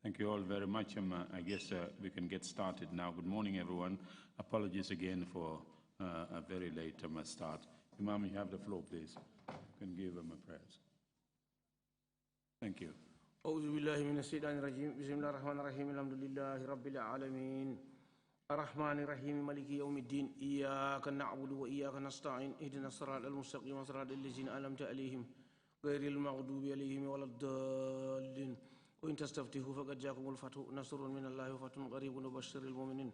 Thank you all very much. I guess we can get started now. Good morning, everyone. Apologies again for a very late start. Imam, you have the floor, please. You can give him a prayer. Thank you. أعوذ بالله من الشيطان الرجيم بسم الله الرحمن الرحيم الحمد لله رب العالمين الرحمن الرحيم مالك يوم الدين إياك نعبد وإياك نستعين اهدنا الصراط المستقيم صراط الذين أنعمت عليهم غير المغضوب عليهم ولا الضالين وإن تستفتحوا فقد جاءكم الفتح نصر من الله وفتح قريب وبشر المؤمنين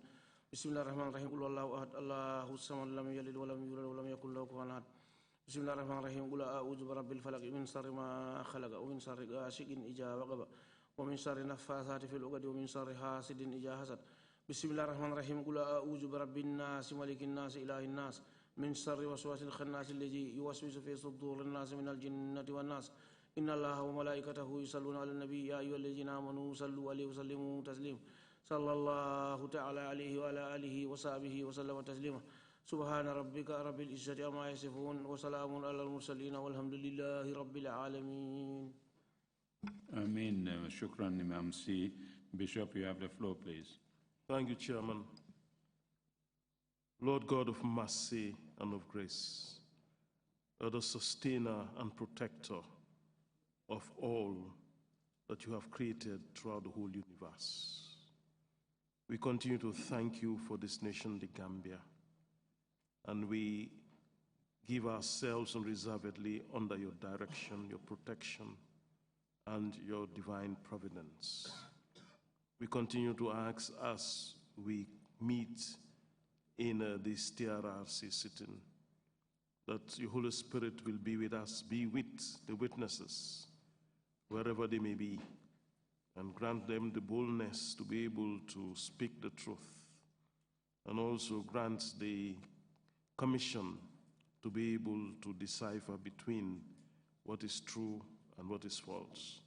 بسم الله الرحمن الرحيم قل الله أحد الله الصمد لم يلد ولم يولد ولم يكن له كفوا أحد بسم الله الرحمن الرحيم قل أعوذ برب الفلق من شر ما خلق ومن شر غاسق إذا وقب ومن شر النفاثات في العقد ومن شر حاسد إذا حسد بسم الله الرحمن الرحيم قل أعوذ برب الناس ملك الناس إله الناس من شر وسواس الخناس الذي يوسوس في صدور الناس من الجنة والناس إن الله وملائكته يصلون على النبي يا أيها الذين آمنوا صلوا عليه وسلموا تسليما صلى الله تعالى عليه وعلى آله وصحبه وسلم تسليما سبحان ربك رب العزة عما يصفون وسلام على المرسلين والحمد لله رب العالمين. Amen. Shukran, Imam C. Bishop, you have the floor, please. Thank you, Chairman. Lord God of mercy and of grace, the sustainer and protector of all that you have created throughout the whole universe, we continue to thank you for this nation, the Gambia, and we give ourselves unreservedly under your direction, your protection, and your divine providence. We continue to ask as we meet in this TRRC sitting that your Holy Spirit will be with us, be with the witnesses, wherever they may be, and grant them the boldness to be able to speak the truth, and also grant the commission to be able to decipher between what is true and what is false.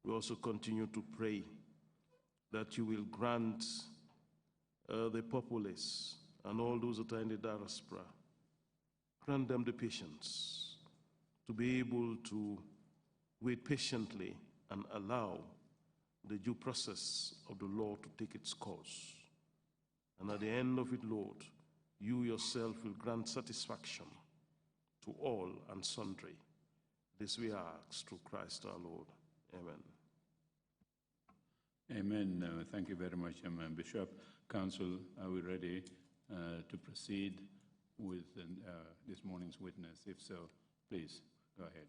We also continue to pray that you will grant the populace and all those that are in the diaspora, grant them the patience to be able to wait patiently and allow the due process of the law to take its course. And at the end of it, Lord, you yourself will grant satisfaction to all and sundry. This we ask through Christ our Lord. Amen. Amen. Thank you very much, Bishop. Council, are we ready to proceed with this morning's witness? If so, please go ahead.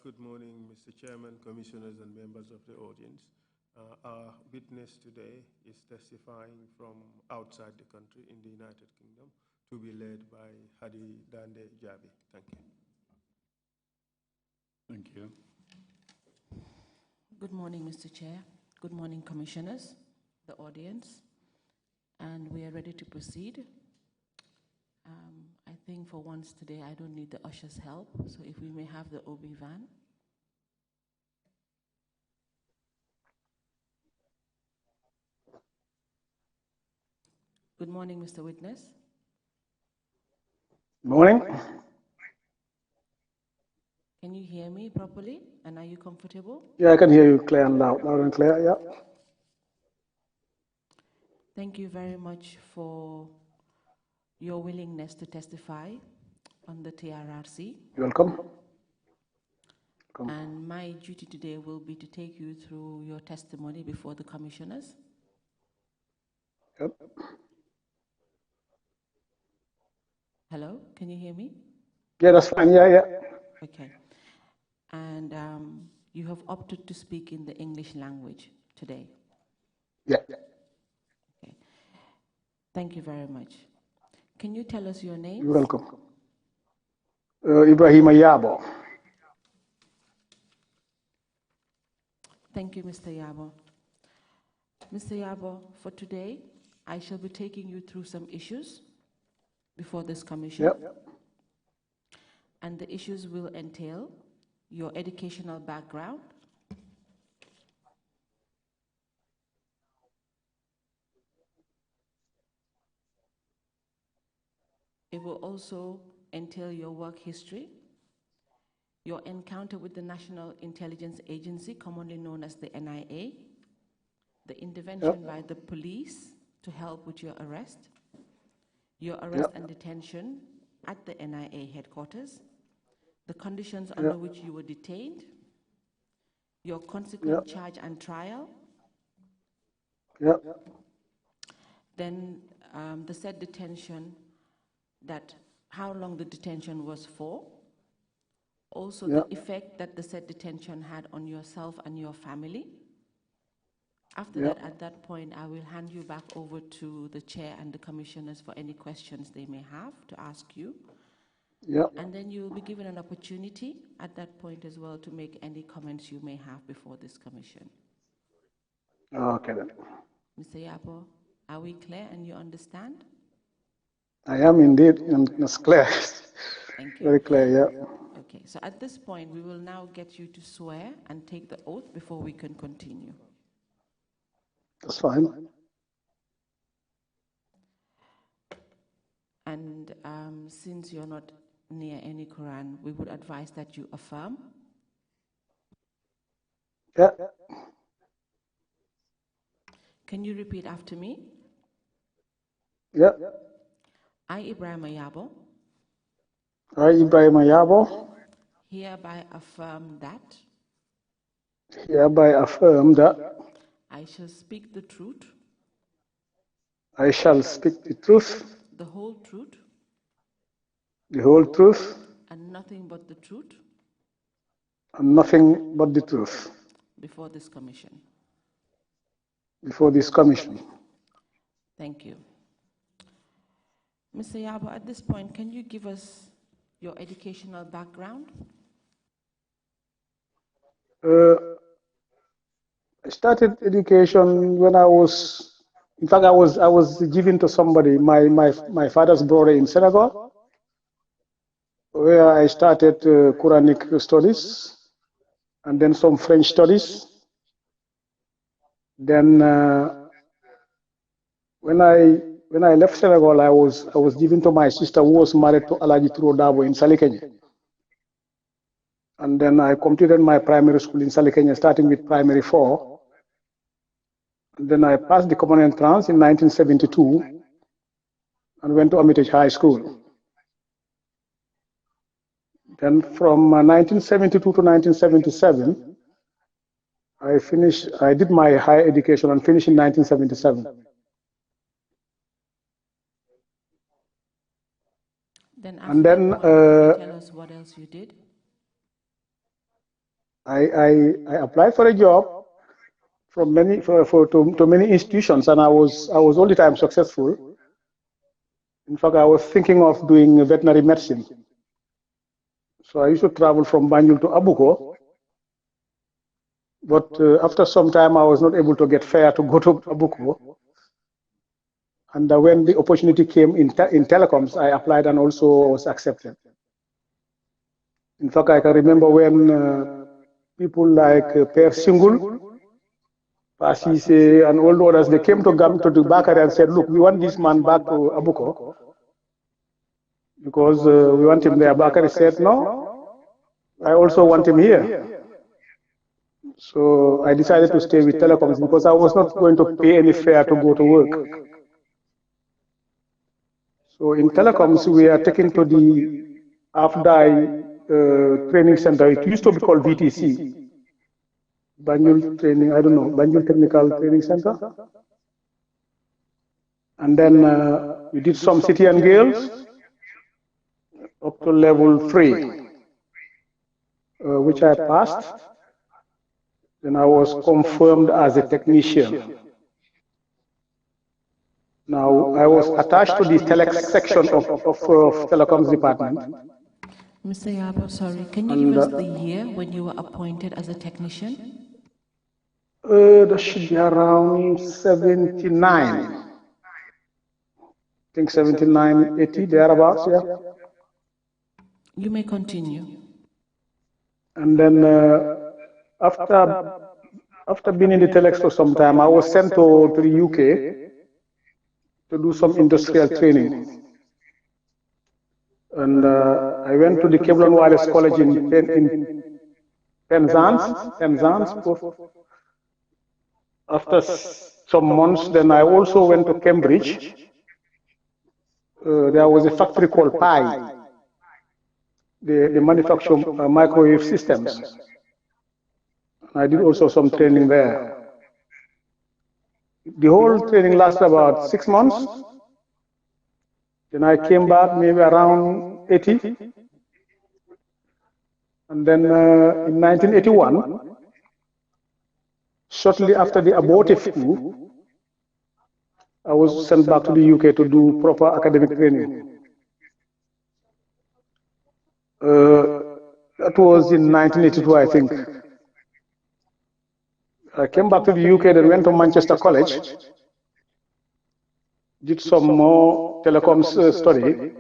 Good morning, Mr. Chairman, commissioners, and members of the audience. Our witness today is testifying from outside the country in the United Kingdom, to be led by Hadi Dande Jabi. Thank you. Thank you. Good morning, Mr. Chair. Good morning, commissioners, the audience, and we are ready to proceed. I think for once today I don't need the usher's help, so if we may have the OB van. Good morning, Mr. Witness. Morning. Can you hear me properly, and are you comfortable? Yeah, I can hear you clear and loud and clear, yeah. Thank you very much for your willingness to testify on the TRRC. You're welcome. And my duty today will be to take you through your testimony before the commissioners. Yep. Hello, can you hear me? Yeah, that's fine, yeah. Okay. And you have opted to speak in the English language today. Yeah. Okay. Thank you very much. Can you tell us your name? You're welcome. Ebrahima Yarbo. Thank you, Mr. Yarbo. Mr. Yarbo, for today, I shall be taking you through some issues before this commission. Yep. And the issues will entail your educational background, it will also entail your work history, your encounter with the National Intelligence Agency, commonly known as the NIA, the intervention by the police to help with your arrest, your arrest and detention at the NIA headquarters, the conditions under which you were detained, your consequent charge and trial, then the said detention, that how long the detention was for, also the effect that the said detention had on yourself and your family. After that, at that point, I will hand you back over to the chair and the commissioners for any questions they may have to ask you. And then you will be given an opportunity at that point as well to make any comments you may have before this commission. Okay then. Mr. Yarbo, are we clear and you understand? I am indeed, and it's clear. Thank you. Very clear, Okay, so at this point, we will now get you to swear and take the oath before we can continue. That's fine. And since you're not near any Quran, we would advise that you affirm. Yeah. Can you repeat after me? Yeah. I, Ebrahima Yarbo, I, Ebrahima Yarbo, hereby affirm that hereby affirm that I shall speak the truth, I shall speak the truth, the whole truth, the whole truth, and nothing but the truth and nothing but the truth before this commission. Before this commission. Thank you. Mr. Yarbo, at this point, can you give us your educational background? I started education when I was, in fact, I was given to somebody, my father's brother in Senegal, where I started Quranic studies and then some French studies. Then when I left Senegal, I was given to my sister who was married to Alaji Turo Dabo in Salikenya. And then I completed my primary school in Salikenya, starting with primary 4. And then I passed the common entrance in 1972 and went to Armitage High School. Then from 1972 to 1977, I did my higher education and finished in 1977. Then And then can you tell us what else you did? I applied for a job from to many institutions, and I was all the time successful. In fact, I was thinking of doing veterinary medicine. So I used to travel from Banjul to Abuko, but after some time I was not able to get fare to go to Abuko. And when the opportunity came in telecoms, I applied and also was accepted. In fact, I can remember when people like Per Singul, Pasise, and all the others, they came to the Bakari and said, look, we want this man back to Abuko because we want him there. Bakari said, no, I also want him here. So I decided to stay with telecoms because I was not going to pay any fare to go to work. So in telecoms, we are taken to the AFDI training center. It used to be called VTC, Banjul Training, I don't know, Banjul Technical Training Center. And then we did some city and girls up to level 3, which I passed. Then I was confirmed as a technician. Now, I was attached to the telex section of telecoms department. Mr. Yarbo, sorry, can you give us the year when you were appointed as a technician? That should be around 79. I think 79, 80, thereabouts, yeah. You may continue. And then after being in the telex for some time, I was sent to the UK to do some industrial training. And I went to the Kevlon Wireless College in Penzance. After some months, then I also went to Cambridge. There was a factory called Pi. They manufacture microwave systems. I did also some training there. The whole training lasted about 6 months. Then I came back maybe around 80. And then in 1981, shortly after the abortive coup, I was sent back to the UK to do proper academic training. That was in 1982, I think. I came back to the UK, then went to Manchester College, did some more telecoms study.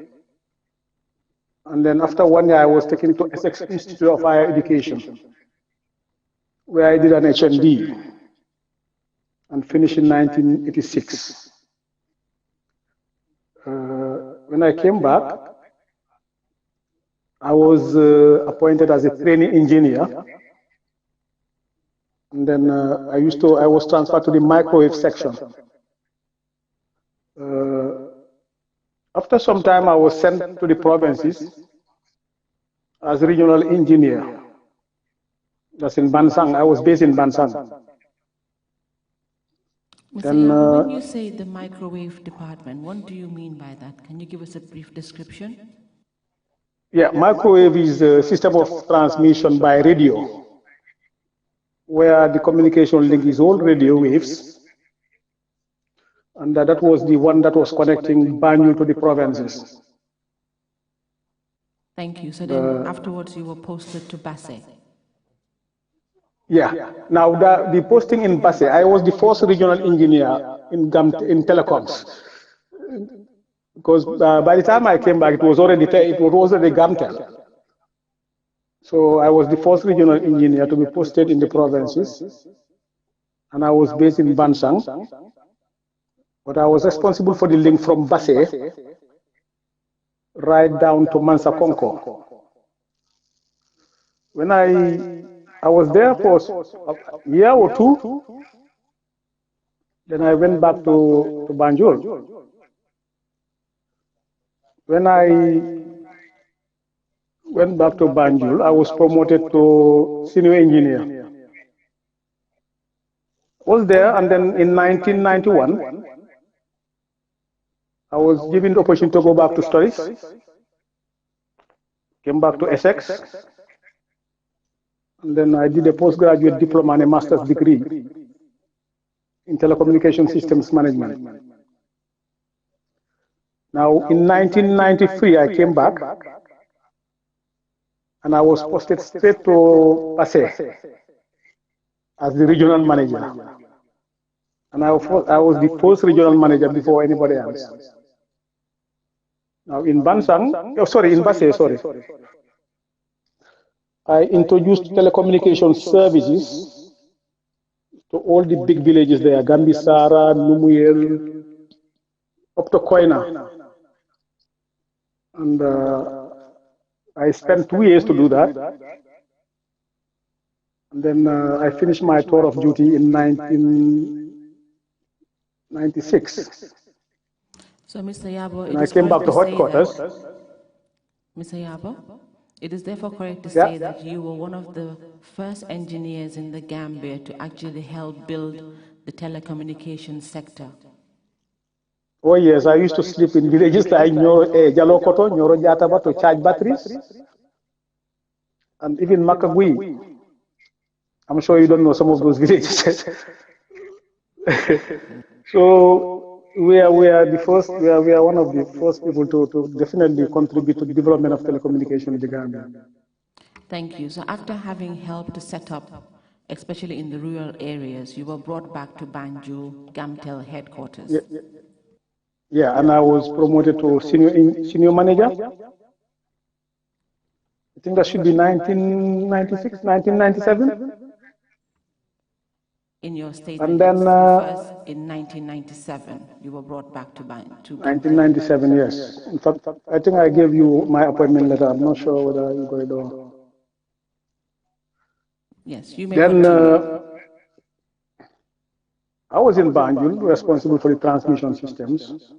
And then after 1 year, I was taken to Essex Institute of Higher Education, where I did an HND and finished in 1986. When I came back, I was appointed as a training engineer. And then I was transferred to the microwave section. After some time, I was sent to the provinces as regional engineer. That's in Bansang. I was based in Bansang. Then, when you say the microwave department, what do you mean by that? Can you give us a brief description? Yeah, microwave is a system of transmission by radio, where the communication link is all radio waves. And that was the one that was connecting Banjul to the provinces. Thank you. So then afterwards you were posted to Basse. Yeah. Now the posting in Basse, I was the first regional engineer in telecoms. Because by the time I came back, it was already Gamtel. So I was the first regional engineer to be posted in the provinces, and I was based in Bansang. But I was responsible for the link from Basse right down to Mansa Konko. When I was there for a year or two, then I went back to Banjul. When I went back to Banjul, I was promoted to senior engineer. Was there, and then in 1991, I was given the opportunity to go back to studies. Came back to Essex, and then I did a postgraduate diploma and a master's degree in telecommunication systems management. Now, in 1993, I came back, and I was posted straight to Basse as the regional manager. And I was the first regional manager before anybody else. Now, in Basse, I introduced telecommunication services to all the big villages there, Gambisara, Numuyel, up to Koina. And I spent 2 years to do that. And then I finished my tour of duty in 1996. So, Mr. Yarbo, and I came back to headquarters. Mr. Yarbo, it is therefore correct to say that you were one of the first engineers in the Gambia to actually help build the telecommunications sector. Oh yes, I used to sleep in villages like Jalokoto, Nyoro Jataba to charge batteries, and even Makagui. I'm sure you don't know some of those villages. So we are the first. We are one of the first people to definitely contribute to the development of telecommunication in the Gambia. Thank you. So after having helped to set up especially in the rural areas. You were brought back to Banjul Gamtel headquarters. Yeah, and I was promoted to senior manager. I think that should be 1996, 1997. In your statement, And then, first in 1997, you were brought back to 1997, yes. In fact, I think I gave you my appointment letter. I'm not sure whether you got it or. Yes, you may then, continue. I was in Banjul, responsible for the transmission systems.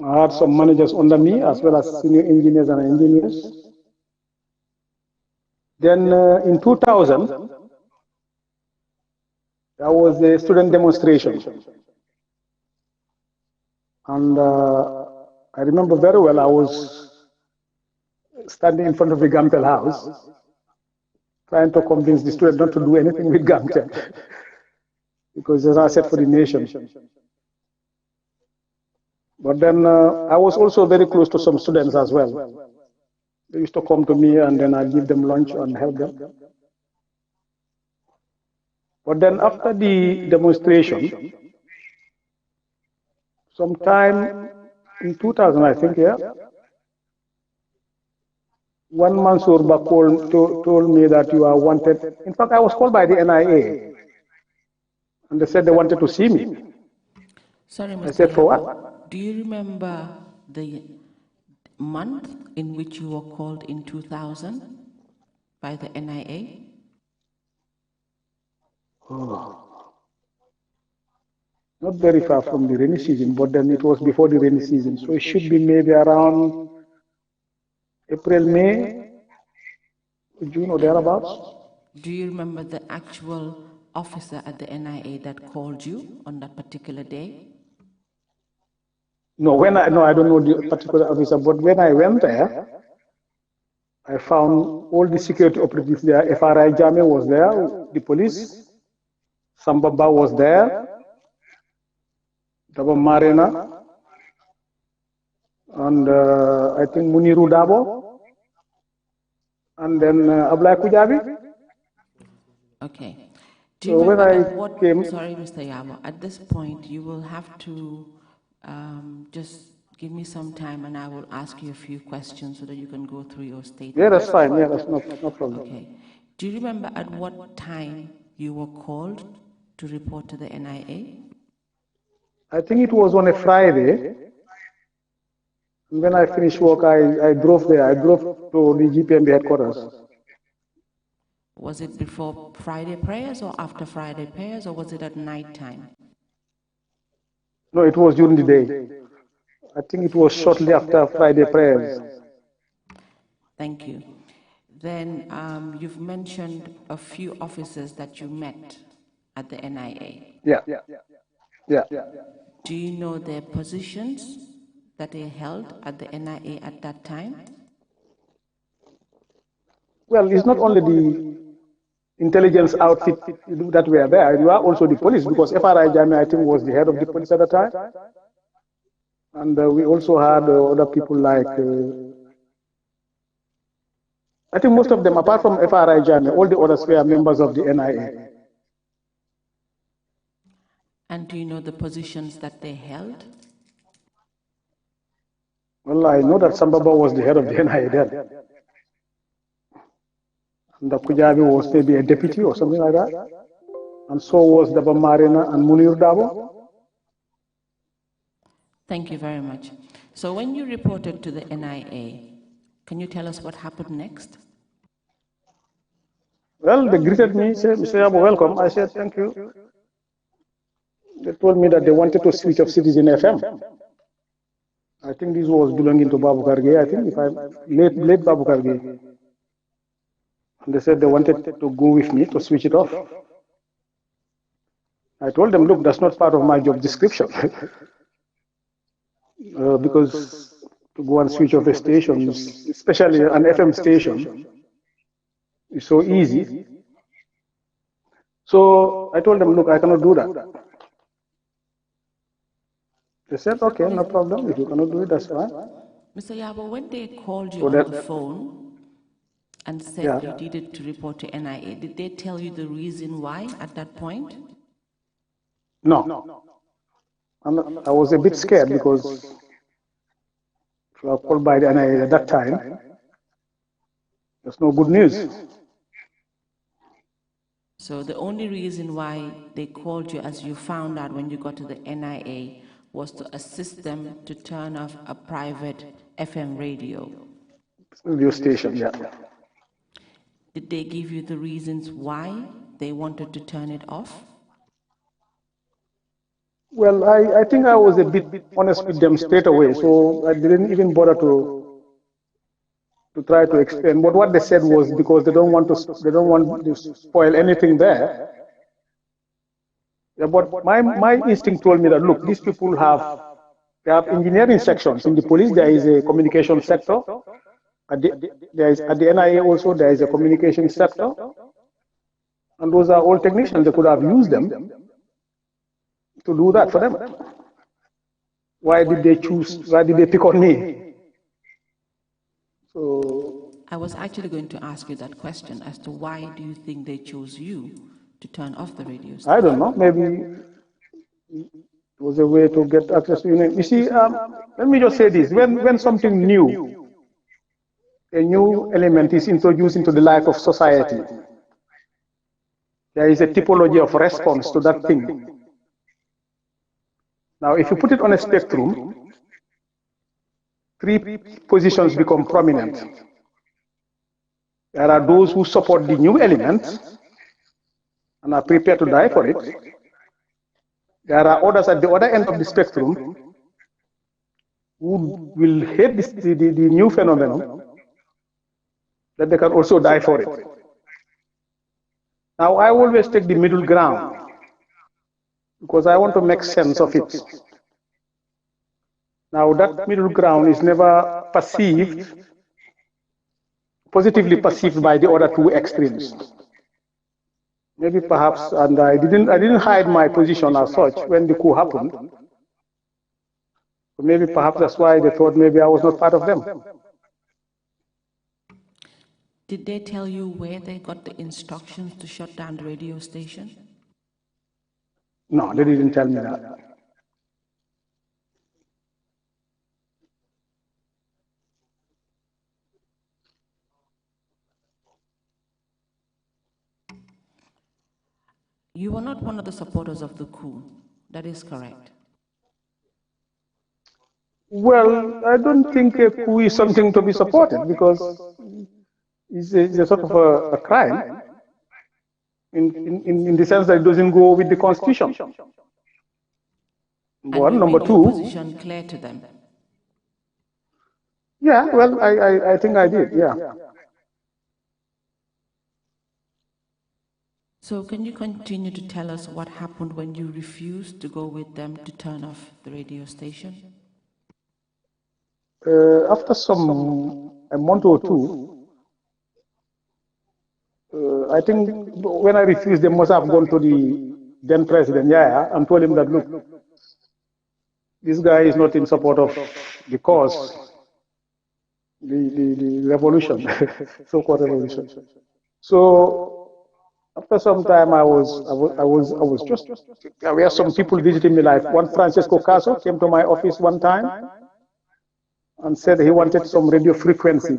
I had some managers under me, as well as senior engineers and engineers. Then, in 2000, there was a student demonstration. And I remember very well, I was standing in front of the Gamtel house, trying to convince the students not to do anything with Gamtel, because there's an asset for the nation. But then I was also very close to some students as well. They used to come to me, and then I'd give them lunch and help them. But then after the demonstration, sometime in 2000, I think, yeah, one Mansour Bakol told me that you are wanted. In fact, I was called by the NIA, and they said they wanted to see me. Sorry, Mr. I said, for what? Do you remember the month in which you were called in 2000 by the NIA? Oh. Not very far from the rainy season, but then it was before the rainy season. So it should be maybe around April, May, June, or thereabouts. Do you remember the actual officer at the NIA that called you on that particular day? No, I don't know the particular officer, but when I went there, I found all the security operatives there. FRI Jame was there, the police. Sambaba was there. Daba Marina. And I think Muniru Dabo. And then Ablai Kujabi. Okay. Do you so remember when I came... Sorry, Mr. Yarbo, at this point, you will have to just give me some time, and I will ask you a few questions so that you can go through your statement. Yeah, that's fine. Yeah, that's no problem. Okay. Do you remember at what time you were called to report to the NIA? I think it was on a Friday. When I finished work, I drove there. I drove to the GPMB headquarters. Was it before Friday prayers or after Friday prayers, or was it at night time? No, it was during the day. I think it was shortly after Friday prayers. Thank you. Then you've mentioned a few officers that you met at the NIA. Yeah. Do you know their positions that they held at the NIA at that time? Well, it's not only the intelligence outfit that were there. You are also the police, because FRI Jame, I think, was the head of the police at the time. And we also had other people like, I think most of them, apart from FRI Jame, all the others were members of the NIA. And do you know the positions that they held? Well, I know that Sambaba was the head of the NIA then. And the Kujabi was maybe a deputy or something like that. And so was Daba Marina and Munir Dabo. Thank you very much. So when you reported to the NIA, can you tell us what happened next? Well, they greeted me, said, Mr. Yarbo, welcome. I said, thank you. They told me that they wanted to switch off Citizen FM. I think this was belonging to Babu Karge. I think if I late Babu Karge. And they said they wanted to go with me to switch it off. I told them, look, that's not part of my job description. Because to go and switch off a station, especially an FM station, is so easy. So I told them, look, I cannot do that. They said, okay, no problem. If you cannot do it, that's fine. Mr. Yarbo, when they called you on the phone and said you needed to report to NIA. Did they tell you the reason why at that point? No. I was a bit scared because I was called by the NIA at that time. There's no good news. So the only reason why they called you, as you found out when you got to the NIA, was to assist them to turn off a private FM radio. Radio station, yeah. Did they give you the reasons why they wanted to turn it off? Well, I think I was a bit honest with them straight away, so I didn't even bother to try to explain. But what they said was because they don't want to spoil anything there. Yeah, but my instinct told me that look, these people have engineering sections in the police. There is a communication sector. At the NIA also there is a communication sector, and those are all technicians. They could have used them to do that for them. Why did they choose? Why did they pick on me? So I was actually going to ask you that question as to why do you think they chose you to turn off the radio station? I don't know. Maybe it was a way to get access to it. You see, let me just say this: when something new, a new element is introduced into the life of society, there is a typology of response to that thing. Now, if you put it on a spectrum, 3 positions become prominent. There are those who support the new element and are prepared to die for it. There are others at the other end of the spectrum who will hate the new phenomenon, that they can also die for it. Now, I always take the middle ground because I want to make sense of it. Now, that middle ground is never positively perceived by the other 2 extremes. Maybe perhaps, and I didn't hide my position as such when the coup happened. So maybe perhaps that's why they thought maybe I was not part of them. Did they tell you where they got the instructions to shut down the radio station? No, they didn't tell me that. You were not one of the supporters of the coup. That is correct. Well, I don't think a coup is something to be supported because it's a sort of a crime in the sense that it doesn't go with the Constitution. One, number 2. Your position clear to them. Yeah, well, I think I did, yeah. So can you continue to tell us what happened when you refused to go with them to turn off the radio station? After a month or 2, I think when I refused, they must have gone to the then president, Yaya, and told him that, look, this guy is not in support of the cause, the revolution, so-called revolution. So after some time, I was just, there were some people visiting me, like one Francisco Caso came to my office one time and said he wanted some radio frequency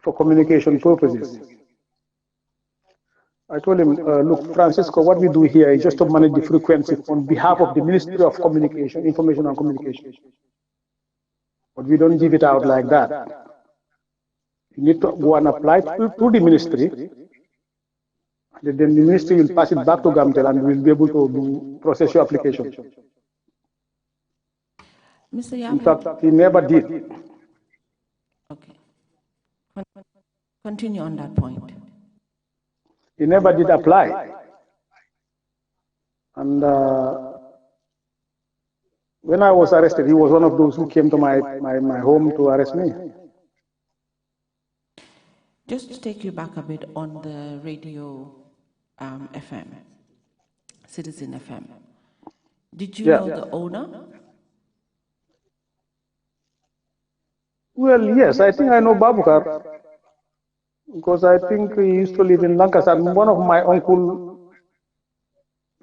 for communication purposes. I told him, look, Francisco, what we do here is just to manage the frequency on behalf of the Ministry of Communication, Information and Communication. But we don't give it out like that. You need to go and apply to the ministry. Then the ministry will pass it back to Gamtel and we'll be able to process your application. Mr. Yarbo. In fact, he never did. Okay. Continue on that point. He never did apply. And when I was arrested, he was one of those who came to my home to arrest me. Just to take you back a bit on the radio FM, Citizen FM. Did you know the owner? Well, yes, I think I know Babukar. because I think he used to live in Lancaster. And one of my uncle,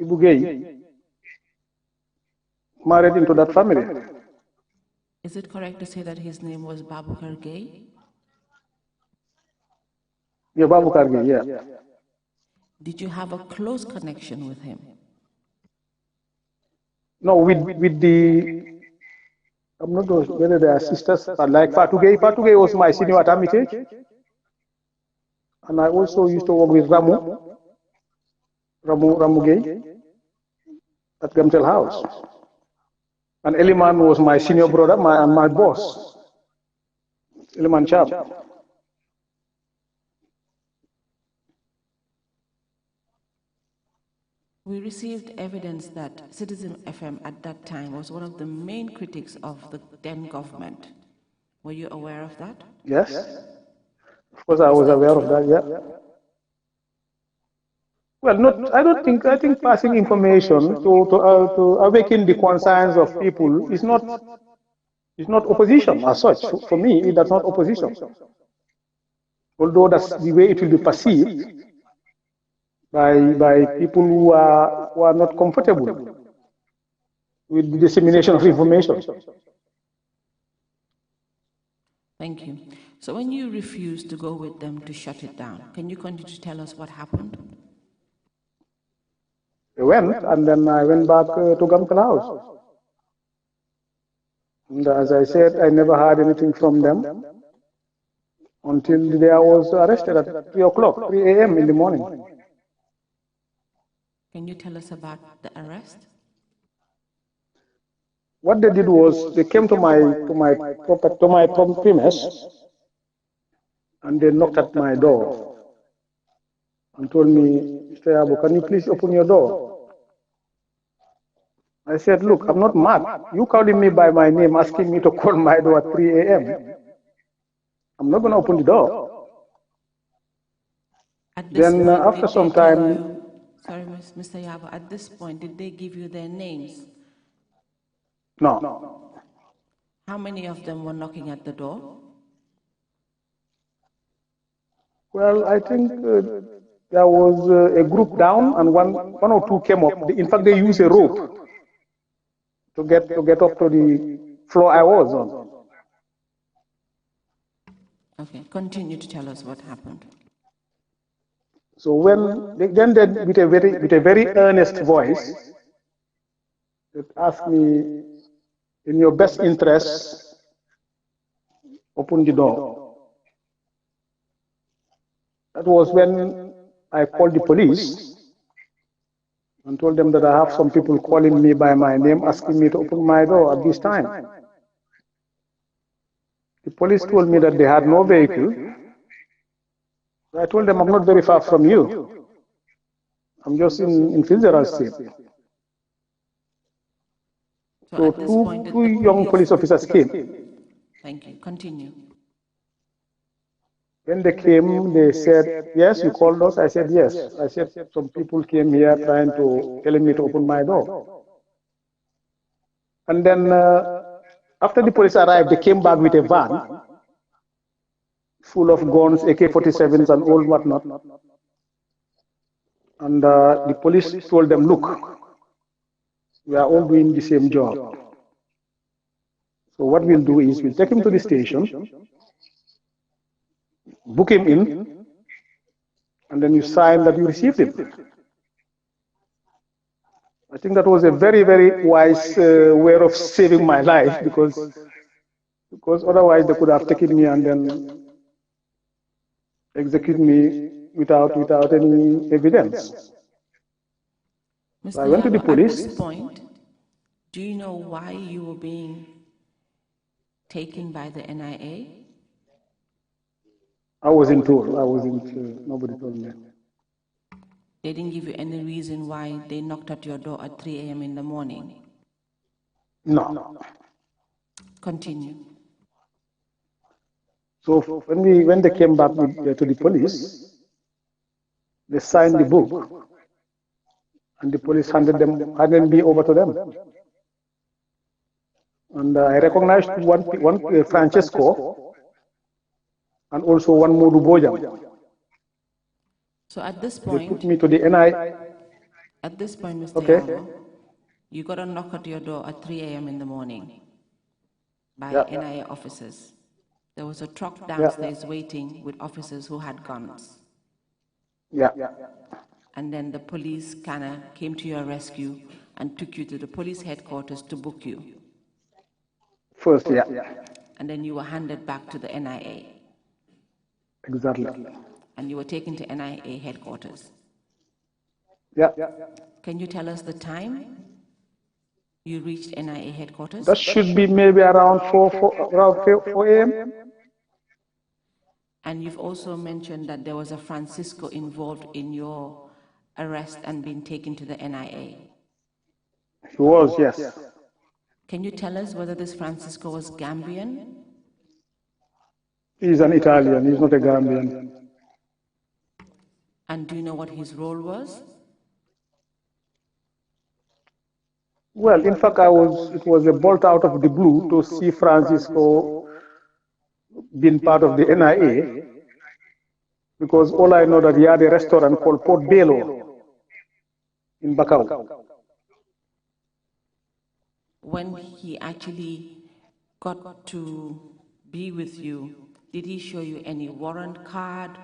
Ibu Gay, married into that family. Is it correct to say that his name was Babukar Gay? Yeah, Babu Kargi, yeah. Did you have a close connection with him? No, with the, I'm not sure whether they are sisters, but like Fatugay. Fatugay was my senior at Armitage. And I also used to work with Ramu Gay at Gamtel House. And Eliman was my senior brother and my boss, Eliman Chap. We received evidence that Citizen FM at that time was one of the main critics of the then government. Were you aware of that? Yes. Of course, I was aware of that, yeah. Well, I think passing information to awaken the concerns of people is not opposition as such. For me, that's not opposition. Although that's the way it will be perceived by people who are not comfortable with the dissemination of information. Thank you. So when you refused to go with them to shut it down, can you continue to tell us what happened? I went, and then I went back to Gamkel House. And as I said, I never heard anything from them until the day I was arrested at 3 o'clock, 3 a.m. in the morning. Can you tell us about the arrest? What they did was they came to my premise, and they knocked at my door and told me, Mr. Yarbo, can you please open your door? I said, look, I'm not mad. You calling me by my name, asking me to call my door at 3 a.m. I'm not going to open the door. Then after some time... Sorry, Mr. Yarbo, at this point, did they give you their names? No. How many of them were knocking at the door? Well, I think there was a group down, and one or two came up. In fact, they used a rope to get up to the floor I was on. Okay, continue to tell us what happened. So when they with a very earnest voice, they asked me, in your best interest, open the door. That was when I called the police and told them that I have some people calling me by my name, asking me to open my door at this time. The police told me that they had no vehicle. I told them, I'm not very far from you. I'm just in Fitzgerald Street. So two young police officers came. Thank you. Continue. When they came, they said, yes, you called us? I said, yes. I said, some people came here telling me to open my door. And then after the police arrived, they came back with a van full of guns, AK-47s and all whatnot. And the police told them, look, we are all doing the same job. So what we'll do is we'll take him to the station, book him in, and then you sign that you received him. I think that was a very, very wise way of saving my life, because otherwise they could have taken me and then execute me without any evidence. So I went to the police. At this point, do you know why you were being taken by the NIA? I wasn't told. Nobody told me. They didn't give you any reason why they knocked at your door at 3 a.m. in the morning? No. Continue. So when they came back to the police, they signed the book, and the police handed me over to them. And I recognized one Francesco and also one Modu Bojang. So at this They point, put me to the NI. at this point, Mr. Okay. Yarbo, you got a knock at your door at 3 a.m. in the morning by Yeah. NIA officers. There was a truck Yeah. downstairs waiting with officers who had guns. Yeah. And then the police kind of came to your rescue and took you to the police headquarters to book you. First, yeah. And then you were handed back to the NIA. Exactly. And you were taken to NIA headquarters. Yeah. Can you tell us the time you reached NIA headquarters? That should be maybe around 4 a.m. And you've also mentioned that there was a Francisco involved in your arrest and being taken to the NIA. He was, yes. Can you tell us whether this Francisco was Gambian? He's an Italian, he's not a Gambian. And do you know what his role was? Well, in fact, it was a bolt out of the blue to see Francisco being part of the NIA, because all I know that he had a restaurant called Port Bello in Bakau. When he actually got to be with you, did he show you any warrant card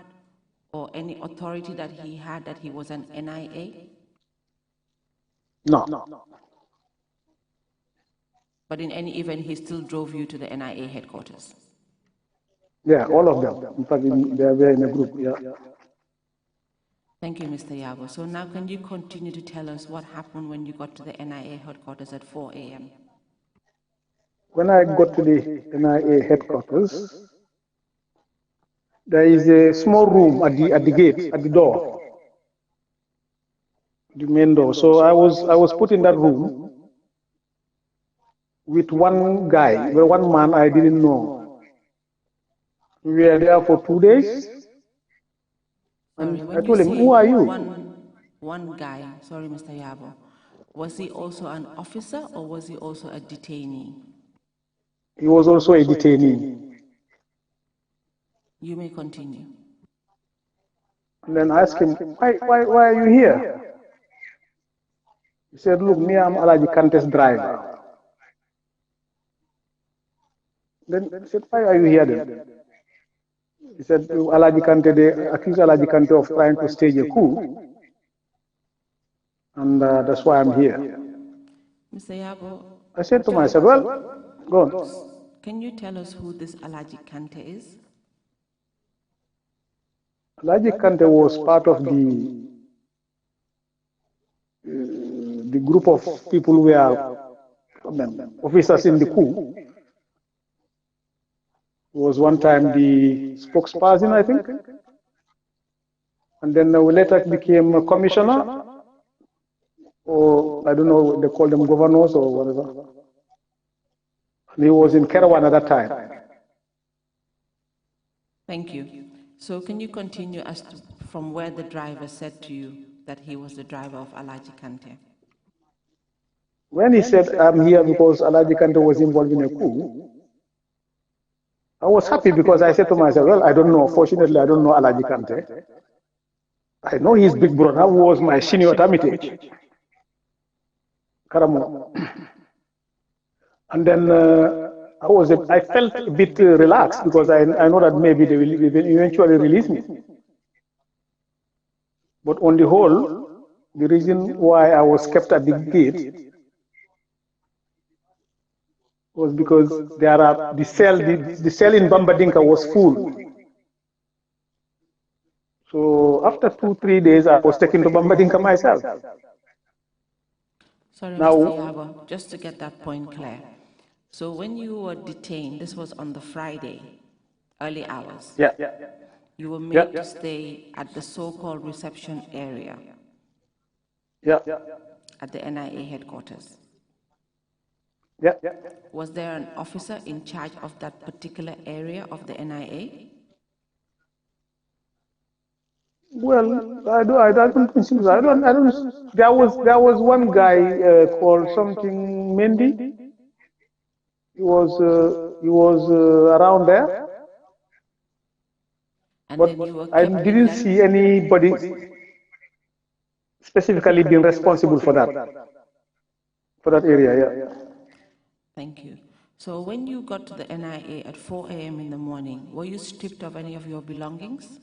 or any authority that he had that he was an NIA? No. But in any event, he still drove you to the NIA headquarters? Yeah, all of them. In fact, they were in a group, yeah. Thank you, Mr. Yarbo. So now can you continue to tell us what happened when you got to the NIA headquarters at 4 a.m.? When I got to the NIA headquarters, there is a small room at the gate, at the door, the main door. So I was put in that room with one guy, one man I didn't know. We were there for 2 days. And I told him, who are you? One guy, sorry, Mr. Yarbo, was he also an officer or was he also a detainee? He was also a detainee. You may continue. And then I asked him, why are you here? He said, look, me, I'm Alaji Kante's driver. Then I said, why are you here then? He said, Alaji Kante, they accuse Alaji Kante of trying to stage a coup. And that's why I'm here. Mr. Yarbo, I said to myself, well, go on. Can you tell us who this Alaji Kante is? Alaji Kante was part of the group of people who were officers in the coup. He was one time the spokesperson, I think. And then we later became a commissioner, or I don't know, they call them governors or whatever. And he was in Kerawan at that time. Thank you. So can you continue as to from where the driver said to you that he was the driver of Alaji Kante? When he said, I'm here because Alaji Kante was involved in a coup, I was happy because I said to myself, well, I don't know, fortunately, I don't know Alaji Kante. I know his big brother who was my senior at Armitage, Karamo. And then I felt a bit relaxed because I know that maybe they will eventually release me. But on the whole, the reason why I was kept at the gate was because the cell in Bambadinka was full. So after 2-3 days, I was taken to Bambadinka myself. Sorry, Mr. Yarbo, just to get that point clear. So when you were detained, this was on the Friday, early hours. Yeah. You were made to stay at the so-called reception area. Yeah. At the NIA headquarters. Yeah. Was there an officer in charge of that particular area of the NIA? Well, I don't think so. I don't. There was one guy called something Mendy. He was around there. And but then you were I kept in didn't that? see anybody specifically being responsible for that area. Yeah. Thank you. So when you got to the NIA at 4 a.m. in the morning, were you stripped of any of your belongings?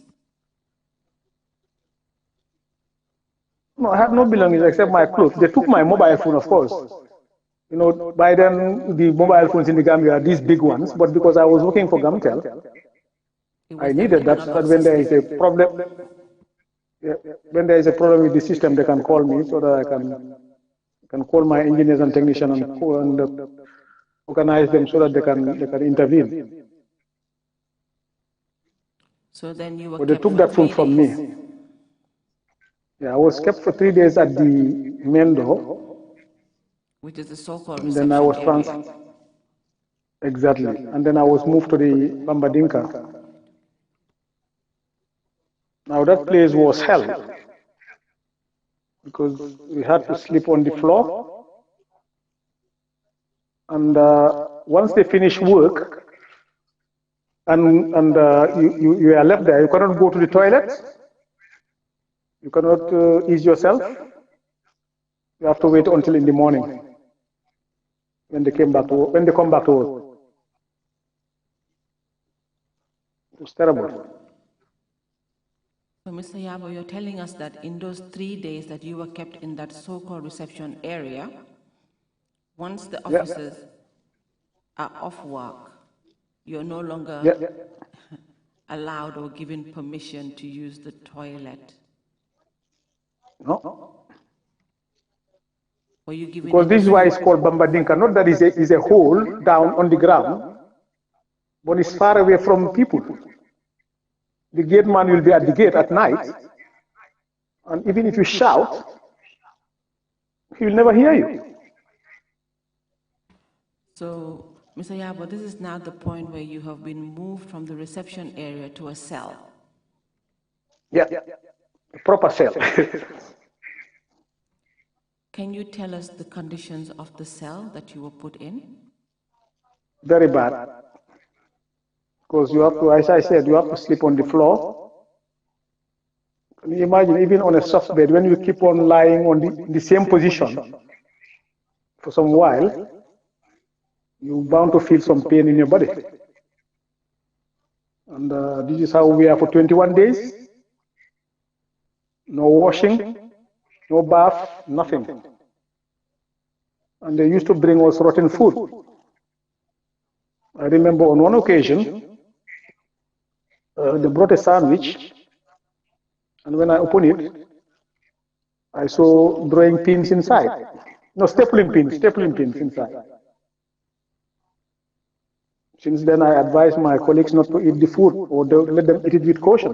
No, I had no belongings except my clothes. They took my mobile phone, of course. You know, by then the mobile phones in the Gambia are these big ones, but because I was working for Gamtel, I needed that so that when there is a problem, when there is a problem with the system, they can call me so that I can call my engineers and technicians and organize them so that they can intervene. So then you were But they kept took for that phone 3 from days. me. Yeah, I was kept for 3 days at the main door. Which is the so-called And then I reception was area. exactly. And then I was moved to the Bambadinka. Now that place was hell because we had to sleep on the floor. And once they finish work and you are left there, you cannot go to the toilet. You cannot ease yourself. You have to wait until in the morning when they come back to work. It was terrible. So, Mr. Yarbo, you're telling us that in those 3 days that you were kept in that so-called reception area, once the officers are off work, you're no longer allowed or given permission to use the toilet? No. Were you given Because this is why it's called Bambadinka. Not that it's a hole down on the ground, but it's far away from people. The gate man will be at the gate at night, and even if you shout, he will never hear you. So, Mr. Yarbo, this is now the point where you have been moved from the reception area to a cell. Yeah, a proper cell. Can you tell us the conditions of the cell that you were put in? Very bad. Because you have to, as I said, you have to sleep on the floor. Can you imagine, even on a soft bed, when you keep on lying on the same position for some while, you're bound to feel some pain in your body. And this is how we are for 21 days. No washing, no bath, nothing. And they used to bring us rotten food. I remember on one occasion, they brought a sandwich, and when I opened it, I saw drawing pins inside. No, stapling pins inside. Since then, I advise my colleagues not to eat the food or let them eat it with caution.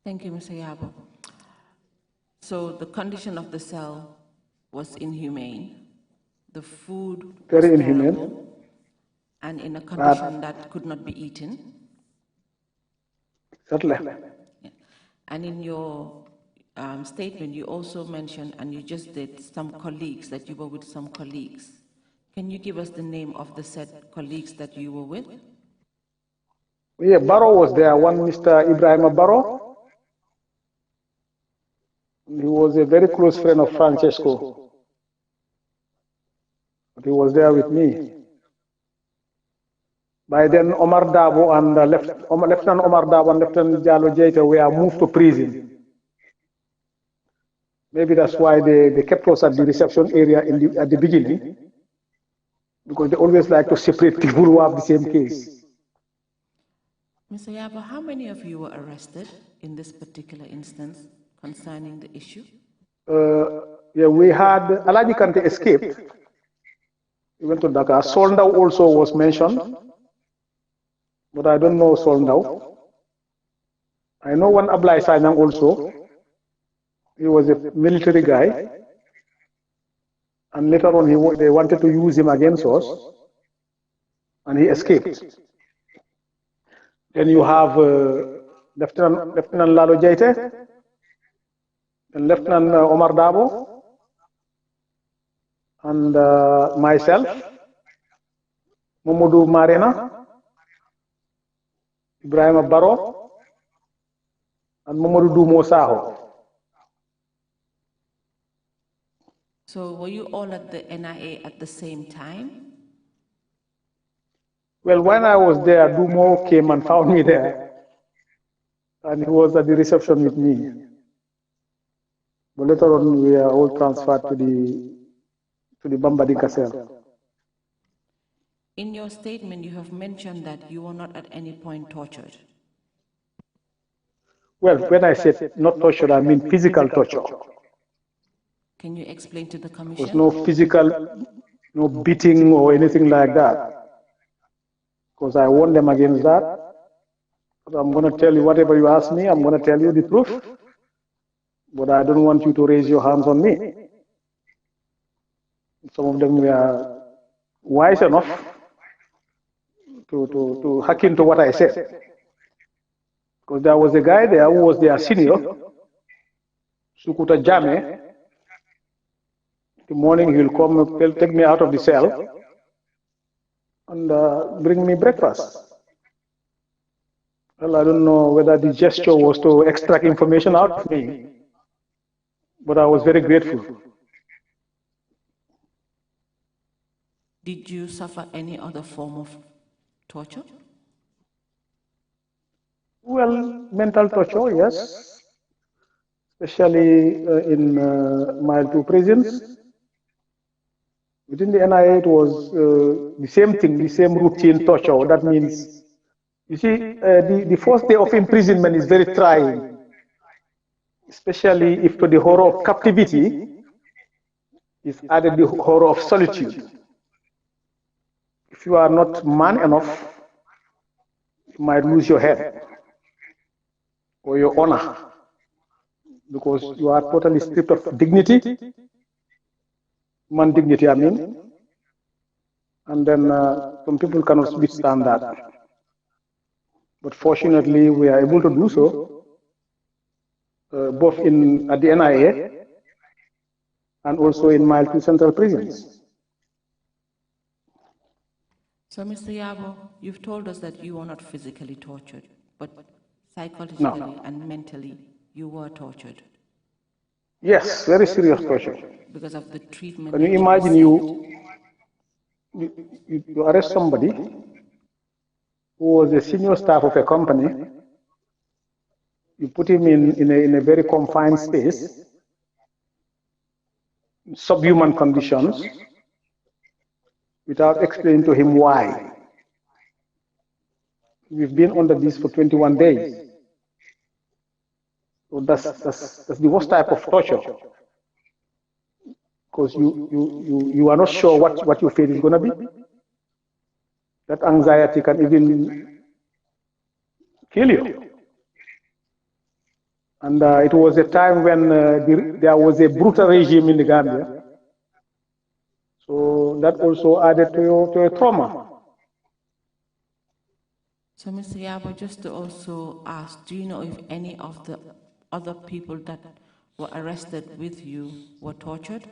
Thank you, Mr. Yarbo. So the condition of the cell was inhumane. The food was Very inhumane. terrible, and in a condition that could not be eaten. Exactly. And in your statement, you also mentioned, and you just did, some colleagues, that you were with some colleagues. Can you give us the name of the said colleagues that you were with? Yeah, Barrow was there, one Mr. Ebrahima Barrow. He was a very close friend of Francesco. He was there with me. By then, Omar Dabo and Lieutenant Omar Dabo and Lieutenant Jalo Jeita were moved to prison. Maybe that's why they kept us at the reception area at the beginning, because they always like to separate people who have the same case. Mr. Yarbo, how many of you were arrested in this particular instance concerning the issue? Yeah, we had Alaji Kante escaped. He went to Dakar. Soldau also was mentioned, but I don't know Soldau. I know one Ablai Sanyang also. He was a military guy, and later on they wanted to use him against us, and he escaped. Then you have Lieutenant Lalo Jaite, and Lieutenant Omar Dabo, and myself, Mamadou Marena, Ebrahima Barrow, and Mamadou Dumo Saho. So were you all at the NIA at the same time? Well, when I was there, Dumo came and found me there, and he was at the reception with me. But later on, we are all transferred to the Bambadinka cell. In your statement, you have mentioned that you were not at any point tortured. Well, when I said not torture, I mean physical torture. Can you explain to the Commission? There was no physical, no beating or anything like that. Because I warned them against that. But I'm going to tell you whatever you ask me, I'm going to tell you the truth. But I don't want you to raise your hands on me. Some of them were wise enough to hack into what I said. Because there was a guy there who was their senior, Sukuta Jame. The morning he'll come, he'll take me out of the cell and bring me breakfast. Well, I don't know whether the gesture was to extract information out of me, but I was very grateful. Did you suffer any other form of torture? Well, mental torture, yes, especially in Mile 2 prisons. Within the NIA, it was the same thing, the same routine torture. That means, you see, the first day of imprisonment is very trying, especially if to the horror of captivity is added the horror of solitude. If you are not man enough, you might lose your head or your honor, because you are totally stripped of dignity, human dignity, I mean, and then some people cannot withstand that. But fortunately, we are able to do so, both at the NIA and also in Mile 2 central prisons. So, Mr. Yarbo, you've told us that you were not physically tortured, but psychologically and mentally you were tortured. Yes, very serious torture. Because of the treatment. Can you imagine you arrest somebody who was a senior staff of a company, you put him in a very confined space, subhuman conditions, without explaining to him why. We've been under this for 21 days. So that's the worst type of torture. Because you are not sure what your fate is going to be. That anxiety can even kill you. And it was a time when there was a brutal regime in the Gambia. So that also added to your trauma. So, Mr. Yarbo, just to also ask, do you know if any of the other people that were arrested with you were tortured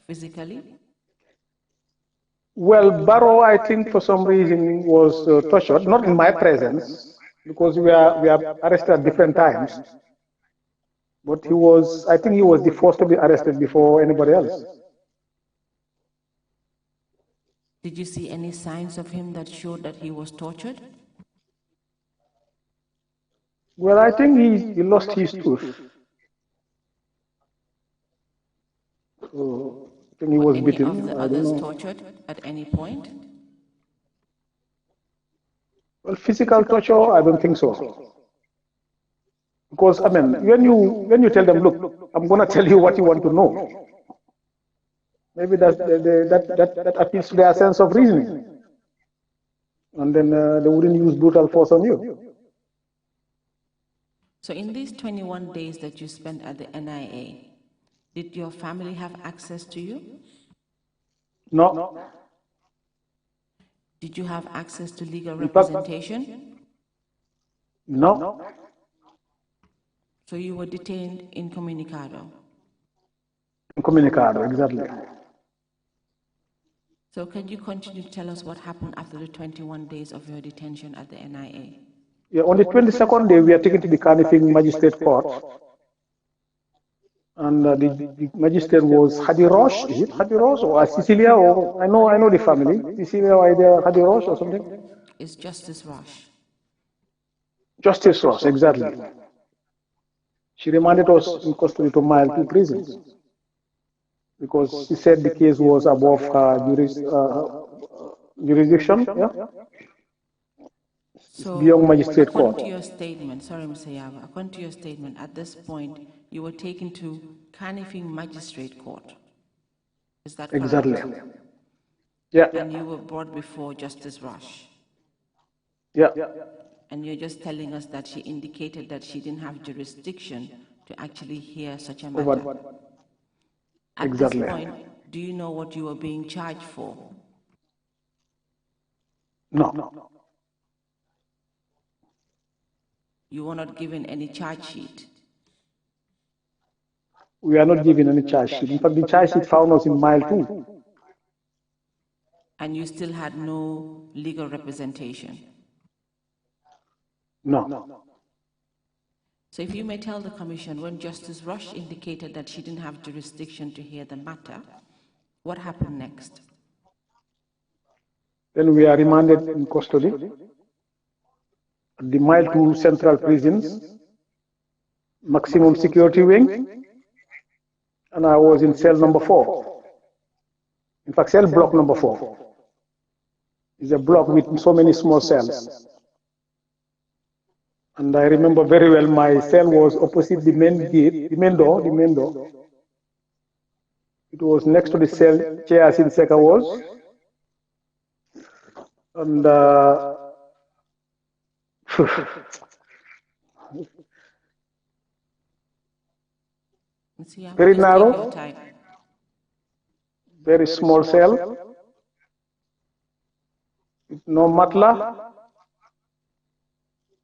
physically? Well, Barrow, I think for some reason was tortured, not in my presence, because we are arrested at different times. But I think he was the first to be arrested before anybody else. Did you see any signs of him that showed that he was tortured? Well, I think he lost his tooth. So I think he was beaten. Any of the others tortured at any point? Well, physical torture, I don't think so. Because, I mean, when you tell them, look, I'm going to tell you what you want to know, maybe that appeals to their sense of reasoning. And then they wouldn't use brutal force on you. So in these 21 days that you spent at the NIA, did your family have access to you? No. Did you have access to legal representation? No. So you were detained incommunicado? Incommunicado, exactly. So can you continue to tell us what happened after the 21 days of your detention at the NIA? Yeah, on the 22nd day, we are taken to the Kanifing Magistrate Court. And the magistrate was Hadi Roche. Is it Hadi Roche or Cecilia? Or I know the family. Cecilia or either Hadi Roche or something. It's Justice Roche. Justice Roche, exactly. She remanded us in custody to Mile 2 prison because she said the case was above her jurisdiction. Yeah? So, beyond magistrate court. according to your statement, sorry, Mr. Yarbo, according to your statement, at this point, you were taken to Kanifing Magistrate Court. Is that correct? Exactly. Yeah. And you were brought before Justice Roche. Yeah. And you're just telling us that she indicated that she didn't have jurisdiction to actually hear such a matter. At exactly. this point, do you know what you were being charged for? No. You were not given any charge sheet? We are not given any charge sheet. In fact, the charge sheet found us in Mile 2. And you still had no legal representation? No. So if you may tell the Commission, when Justice Roche indicated that she didn't have jurisdiction to hear the matter, what happened next? Then we are remanded in custody at the Mile 2 Central Prisons, maximum security wing, and I was in cell number 4. In fact, cell block number 4 is a block with so many small cells. And I remember very well my cell was opposite the main gate, the main door. It was next to the cell Chair Sinseka was. And very narrow, very small cell, with no matla,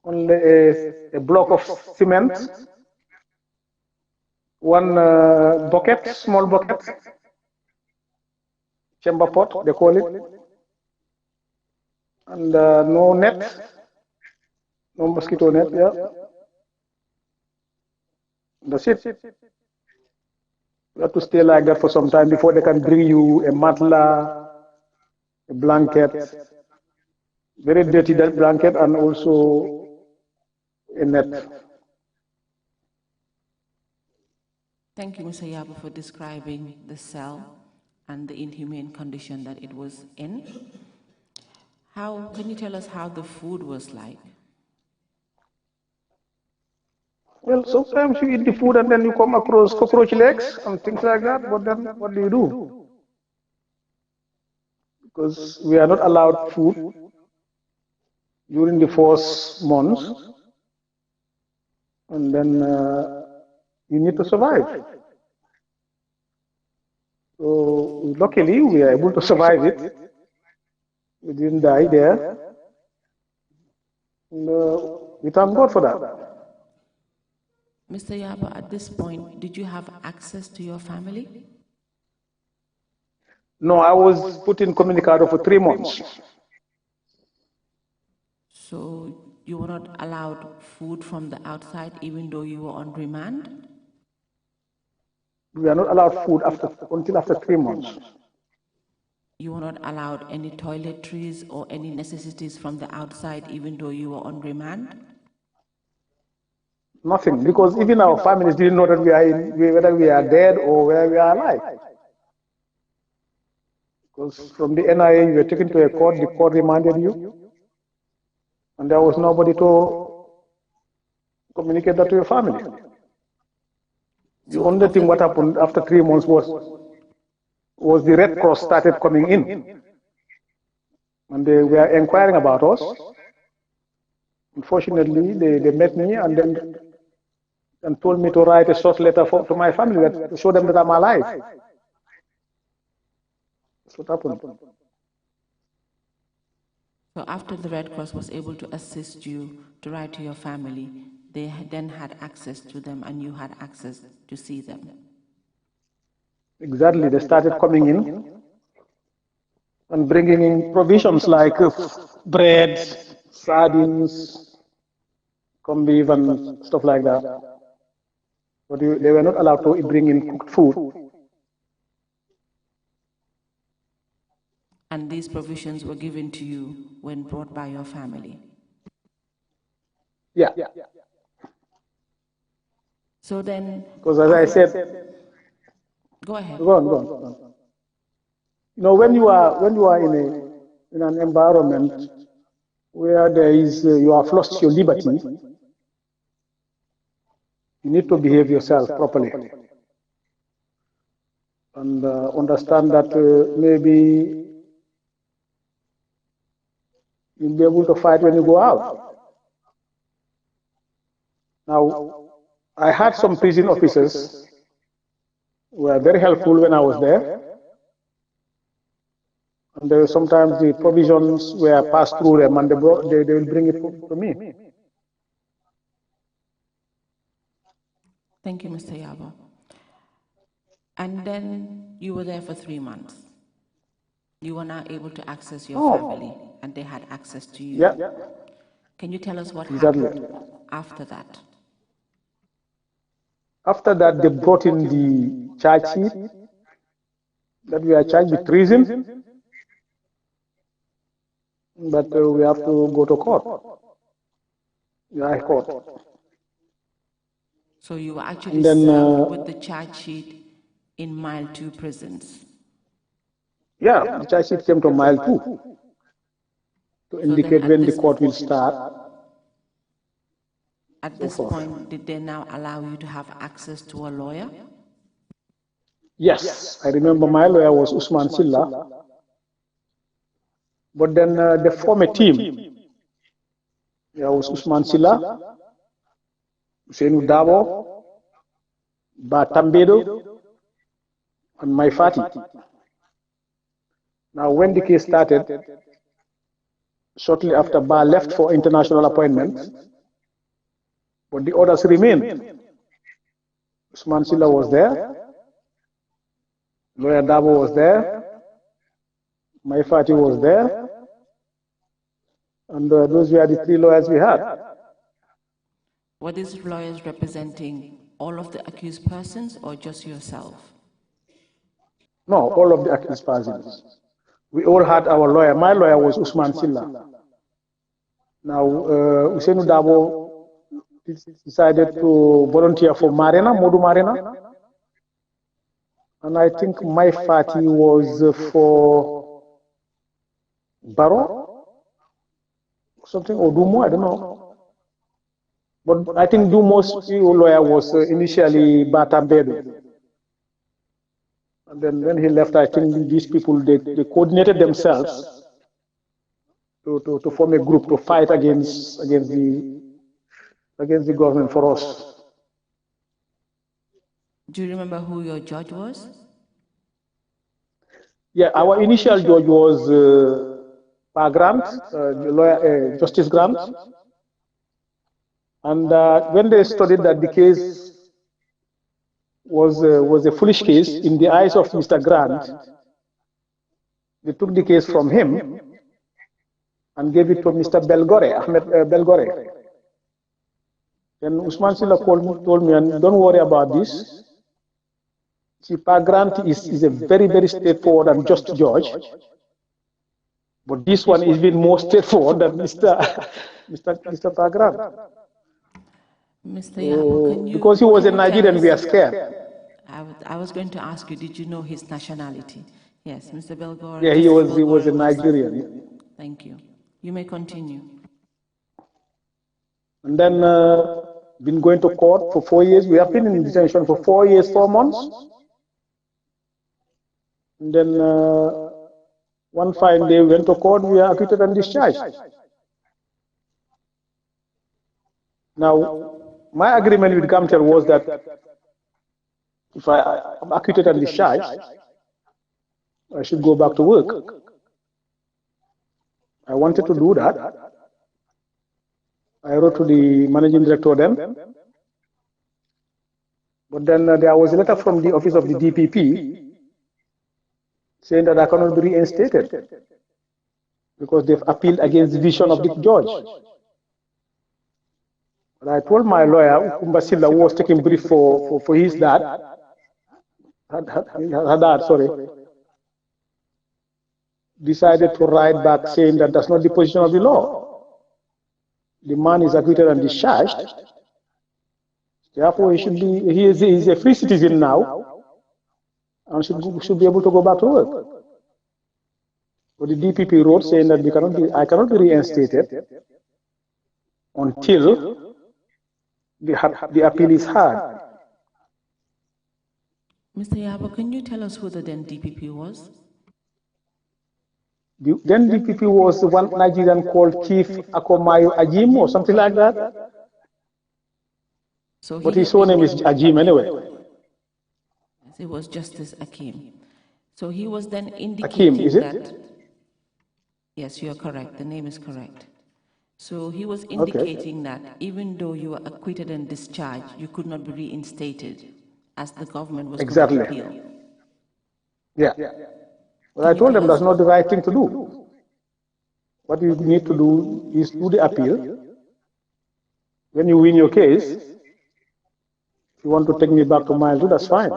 only a block of cement, one bucket, small bucket, chamber pot, they call it, and no net, no mosquito net, yeah. That's it. You have to stay like that for some time before they can bring you a matla, a blanket, very dirty blanket, and also a net. Thank you, Mr. Yarbo, for describing the cell and the inhumane condition that it was in. Can you tell us how the food was like? Well, sometimes you eat the food and then you come across cockroach legs and things like that, but then what do you do? Because we are not allowed food during the first months, and then you need to survive. So luckily we are able to survive it. We didn't die there. And, we thank God for that. Mr. Yarbo, at this point, did you have access to your family? No, I was put in communicado for 3 months. So you were not allowed food from the outside even though you were on remand? We are not allowed food until after 3 months. You were not allowed any toiletries or any necessities from the outside even though you were on remand? Nothing, because even our families didn't know that whether we are dead or whether we are alive. Because from the NIA, you were taken to a court, the court remanded you, and there was nobody to communicate that to your family. The only thing what happened after 3 months was the Red Cross started coming in, and they were inquiring about us. Unfortunately, they met me and told me to write a short letter to my family to show them that I'm alive. That's what happened. So after the Red Cross was able to assist you to write to your family, they then had access to them and you had access to see them? Exactly. They started coming in and bringing in provisions like bread, sardines, from beef and stuff like that. But they were not allowed to bring in cooked food. And these provisions were given to you when brought by your family? Yeah. So then... Because as I said... Go ahead. Go on. You know, when you are in an environment where there is, you have lost your liberty, you need to behave yourself properly. And understand that maybe you'll be able to fight when you go out. Now, I had some prison officers who were very helpful when I was there. And sometimes the provisions were passed through them and they will bring it to me. Thank you, Mr. Yarbo. And then you were there for 3 months. You were not able to access your family, and they had access to you. Yeah. Can you tell us what happened after that? After that, they brought in the charge sheet that we are charged with treason, but we have to go to court. Yeah, court. So you were actually served with the charge sheet in Mile 2 prisons? Yeah, the charge sheet came to Mile 2 to indicate when the court will start. At this point, did they now allow you to have access to a lawyer? Yes, I remember my lawyer was Usman Silla. But then the former team, there was Usman Silla, Usainu Dabo, Batambedo, and my Fati. Now, when the case started, shortly after Ba left for international appointment, but the others remained. Usman Silla was there, Lawyer Dabo was there, my Fati was there, and those were the 3 lawyers we had. Were these lawyers representing all of the accused persons or just yourself? No, all of the accused persons. We all had our lawyer. My lawyer was Usman Silla. Now, Usainu Dabo decided to volunteer for Marina, Modu Marina. And I think my Fati was for Baro, something, or Dumo, I don't know. But I think Dumo's lawyer was initially Batambedo. And then when he left, I think these people, they coordinated themselves to form a group to fight against the government for us. Do you remember who your judge was? Yeah, our initial judge was Pa Grant, Justice Grant. And when they studied that the case was a foolish case in the eyes of Mr. Grant, they took the case from him and gave it to Mr. Ahmed Belgore. Then Usman Silla told me, and don't worry about this. See, Pa Grant is a very, very straightforward and just judge. But this one is even more straightforward than Mr. Pa Grant. Mr. Yarbo, can you... Because he was a Nigerian, we are scared. I was going to ask you, did you know his nationality? Yes, Mr. Belgore. Yeah, he was a Nigerian. Thank you. You may continue. And then been going to court for 4 years. We have been in detention for 4 years, 4 months. And then one fine day we went to court, we are acquitted and discharged. Now, my agreement with Gamtel was that if I am acquitted and discharged, I should go back to work. I wanted to do that. I wrote to the managing director then. But then there was a letter from the office of the DPP saying that I cannot be reinstated because they've appealed against the decision of the judge. But I told my lawyer, Kumbasila, who was taking brief for his dad, her dad, sorry, decided to write back saying that that's not the position of the law. The man is acquitted and discharged. Therefore, he is a free citizen now and should be able to go back to work. But the DPP wrote saying that I cannot be reinstated until the appeal is heard. Mr. Yarbo, can you tell us who the then DPP was? The then DPP was the one Nigerian called Chief Akomayo Ajim or something like that. So but his own name is Ajim anyway. It was Justice Akim. So he was then indicating Akim, is it? Yes, you are correct. The name is correct. So he was indicating that even though you were acquitted and discharged, you could not be reinstated as the government was going to appeal. Yeah. Well, I told them that's not the right thing to do. What you need to do is do the appeal. When you win your case, if you want to take me back to Mile 2, that's fine.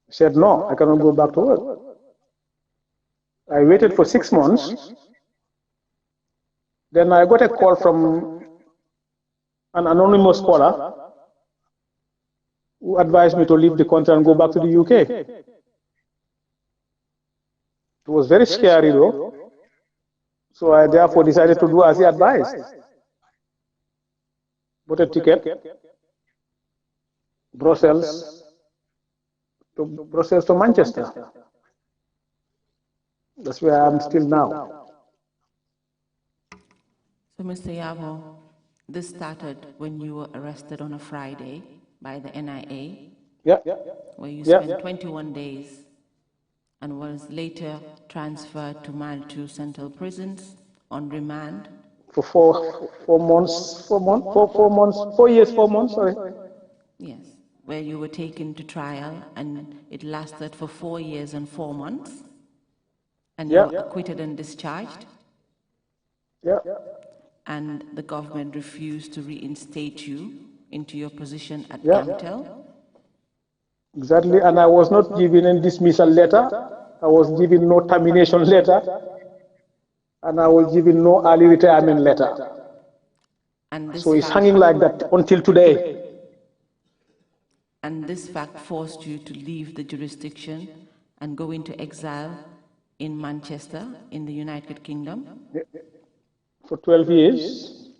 He said, no, I cannot go back to work. I waited for 6 months. Then I got a call from an anonymous caller who advised me to leave the country and go back to the UK. It was very scary though. So I therefore decided to do as he advised. Bought a ticket, Brussels to Manchester. That's where I am still now. So, Mr. Yarbo, this started when you were arrested on a Friday by the NIA, where you spent 21 days and was later transferred to Mile 2 Central Prisons on remand. For 4 years, 4 months, sorry. Yes, where you were taken to trial and it lasted for 4 years and 4 months. And you were acquitted and discharged. And the government refused to reinstate you into your position at Gamtel. Exactly, and I was not given a dismissal letter. I was given no termination letter. And I was given no early retirement letter. And so it's hanging like that until today. And this fact forced you to leave the jurisdiction and go into exile in Manchester, in the United Kingdom? For 12 years.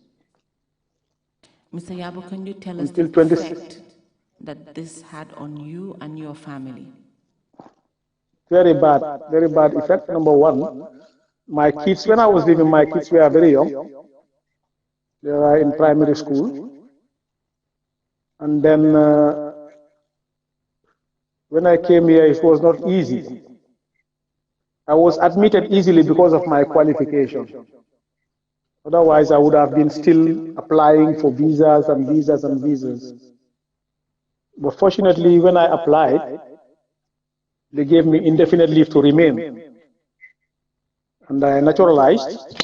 Mr. Yarbo, can you tell us the effect that this had on you and your family? Very bad effect. Number one, my kids, when I was leaving, my kids were very young. They were in primary school. And then when I came here, it was not easy. I was admitted easily because of my qualification. Otherwise, I would have been still applying for visas and visas and visas. But fortunately, when I applied, they gave me indefinite leave to remain. And I naturalized.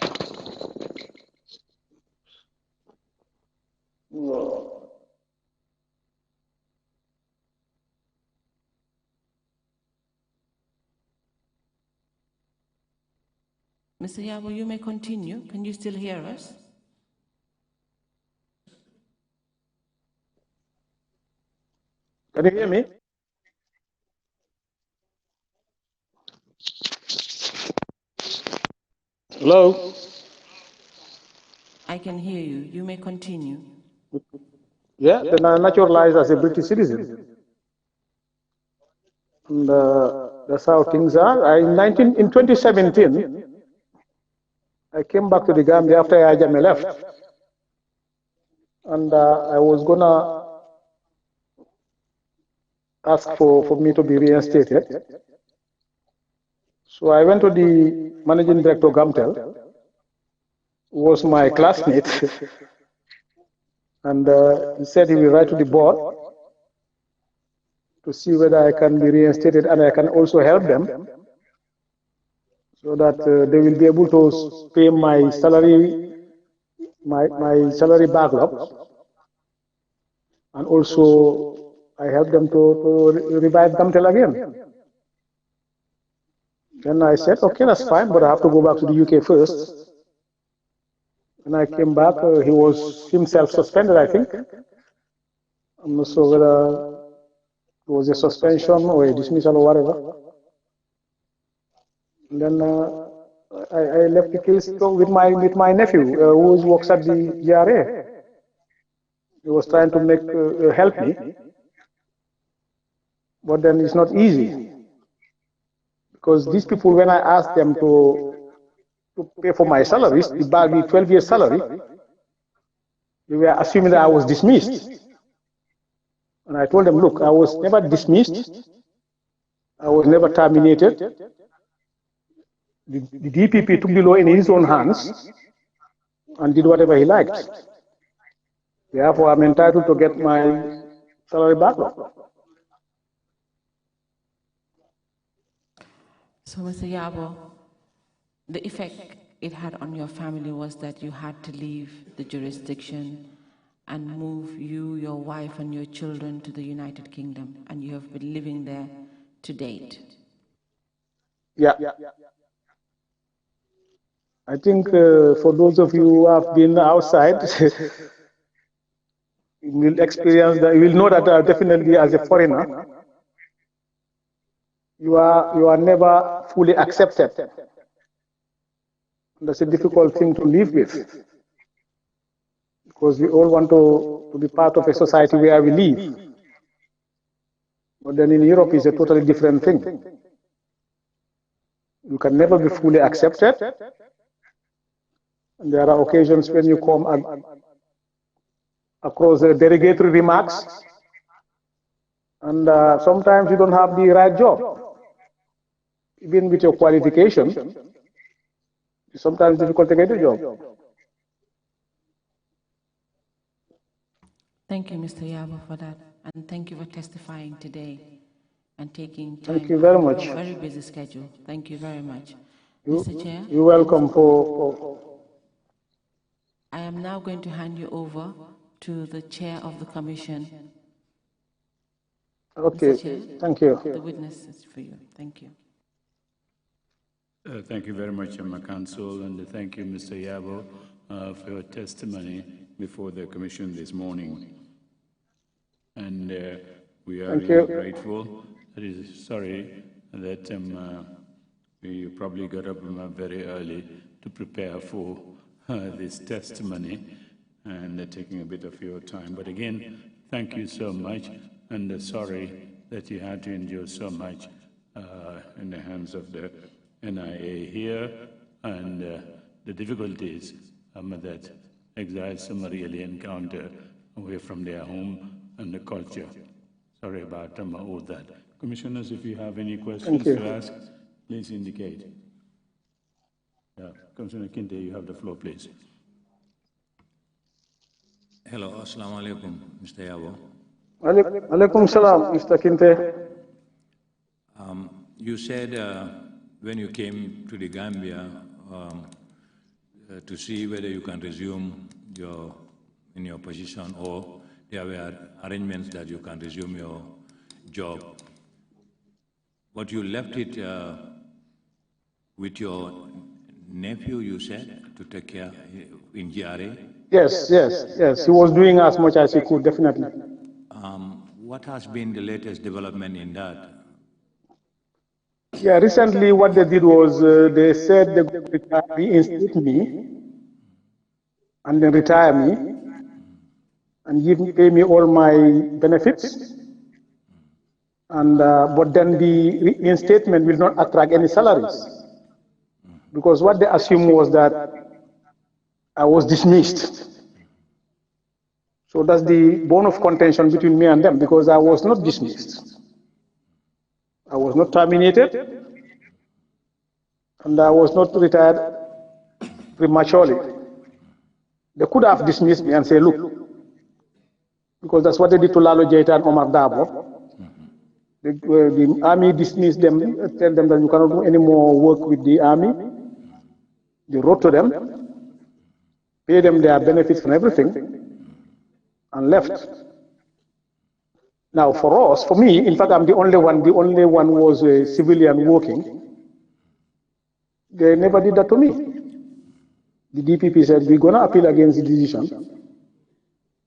Mr. Yarbo, you may continue. Can you still hear us? Can you hear me? Hello? I can hear you. You may continue. Yeah, then I naturalized as a British citizen. And that's how things are. In 2017, I came back to the Gambia after Ajame left. And I was going to ask for me to be reinstated. So I went to the managing director of Gamtel, who was my classmate, and he said he will write to the board to see whether I can be reinstated and I can also help them so that they will be able to pay my salary my salary backlog, and also I helped them to revive Gamtel again. Then I said, okay, that's fine, but I have to go back to the UK first. When I came back, he was himself suspended, I think. I'm not sure whether it was a suspension or a dismissal or whatever. And then I left the case with my nephew, who works at the GRA. He was trying to make help me, but then it's not easy, because these people, when I asked them to pay for my salaries, the 12 years salary, they were assuming that I was dismissed. And I told them, look, I was never dismissed. I was never terminated. The DPP took the law in his own hands and did whatever he liked. Therefore, I'm entitled to get my salary back. So, Mr. Yarbo, the effect it had on your family was that you had to leave the jurisdiction and move you, your wife, and your children to the United Kingdom, and you have been living there to date. Yeah. I think for those of you who have been outside, you will experience that. You will know that definitely, as a foreigner, you are never fully accepted. That's a difficult thing to live with, because we all want to be part of a society where we live. But then in Europe, it's a totally different thing. You can never be fully accepted. And there are occasions when you come across derogatory remarks, and sometimes you don't have the right job. Even with your qualification, it's sometimes difficult to get a job. Thank you, Mr. Yarbo, for that, and thank you for testifying today and taking time. Thank you very much. Out of a very busy schedule. Thank you very much. Mr. Chair? You're welcome for... I am now going to hand you over to the chair of the commission. Okay, thank you. The witness is for you. Thank you. Thank you very much, Council, and thank you, Mr. Yarbo, for your testimony before the Commission this morning. And we are really grateful. Sorry that you probably got up very early to prepare for this testimony and taking a bit of your time. But again, thank you so much, and sorry that you had to endure so much in the hands of the NIA here, and the difficulties that exiles summarily encounter away from their home and the culture. Sorry about all that. Commissioners, if you have any questions to ask, please indicate. Commissioner Kinte, you have the floor, please. Hello, assalamu alaikum, Mr. Yarbo. Alaikum salam, Mr. Kinte. You said when you came to the Gambia to see whether you can resume in your position, or there were arrangements that you can resume your job. But you left it with your nephew, you said, to take care in GRA? Yes. He was doing as much as he could, definitely. What has been the latest development in that? Yeah, recently what they did was they said they would reinstate me and then retire me and pay me all my benefits. And but then the reinstatement will not attract any salaries, because what they assumed was that I was dismissed. So that's the bone of contention between me and them, because I was not dismissed. I was not terminated, and I was not retired prematurely. They could have dismissed me and say, look, because that's what they did to Lalo Jaita and Omar Dabo. The army dismissed them, tell them that you cannot do any more work with the army. They wrote to them, paid them their benefits and everything, and left. Now, for us, for me, in fact, I'm the only one was a civilian working. They never did that to me. The DPP said, we're going to appeal against the decision.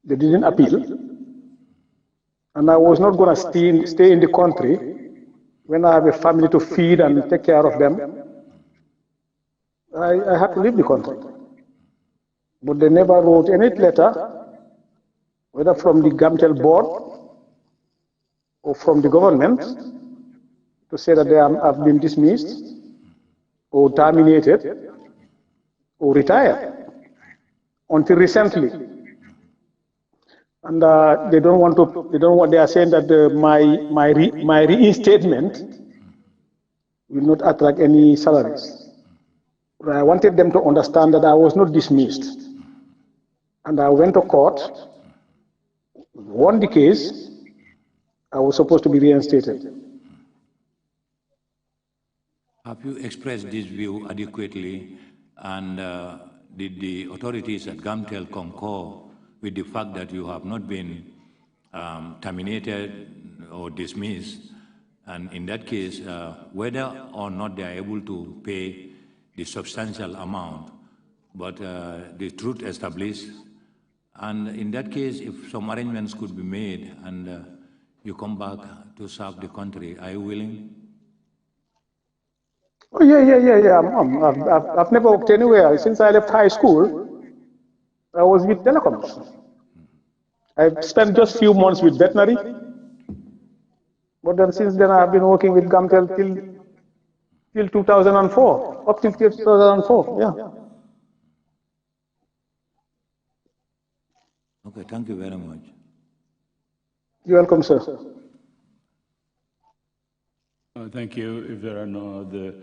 They didn't appeal. And I was not going to stay in the country when I have a family to feed and take care of them. I had to leave the country. But they never wrote any letter, whether from the Gamtel board or from the government, to say that they have been dismissed or terminated or retired until recently. And they are saying that my reinstatement will not attract any salaries. But I wanted them to understand that I was not dismissed. And I went to court, won the case. I was supposed to be reinstated. Have you expressed this view adequately, and did the authorities at Gamtel concur with the fact that you have not been terminated or dismissed, and in that case, whether or not they are able to pay the substantial amount, but the truth established, and in that case, if some arrangements could be made and you come back to serve the country, are you willing? Oh, yeah. I've never worked anywhere. Since I left high school, I was with telecoms. I spent just a few months with veterinary, but then since then I've been working with Gamtel till 2004, up till 2004, yeah. Okay, thank you very much. You're welcome, sir. Thank you. If there are no other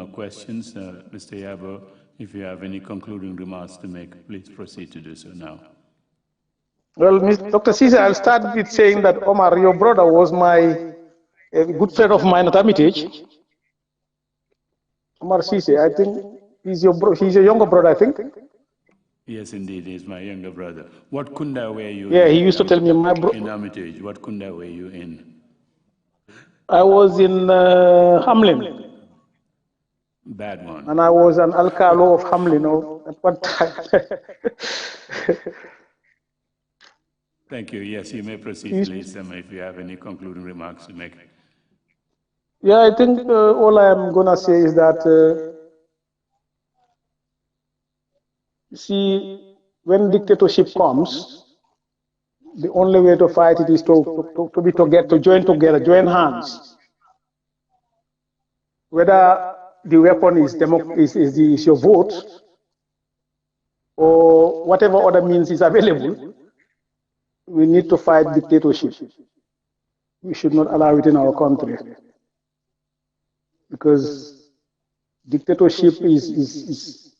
questions, Mr. Yarbo, if you have any concluding remarks to make, please proceed to do so now. Well, Dr. Caesar, I'll start with saying that Omar, your brother, was a good friend of mine at Armitage. Omar Cisse, I think he's your younger brother, I think. Yes, indeed, he's my younger brother. What kunda were you in? Yeah, he used to tell me in Armitage. What kunda were you in? I was in Hamlin. Bad one. And I was an alcalo of Hamlin at one time. Thank you. Yes, you may proceed, please, if you have any concluding remarks to make. Yeah, I think all I'm going to say is that, see, when dictatorship comes, the only way to fight it is to join together, join hands. Whether the weapon is your vote or whatever other means is available, we need to fight dictatorship. We should not allow it in our country, because dictatorship is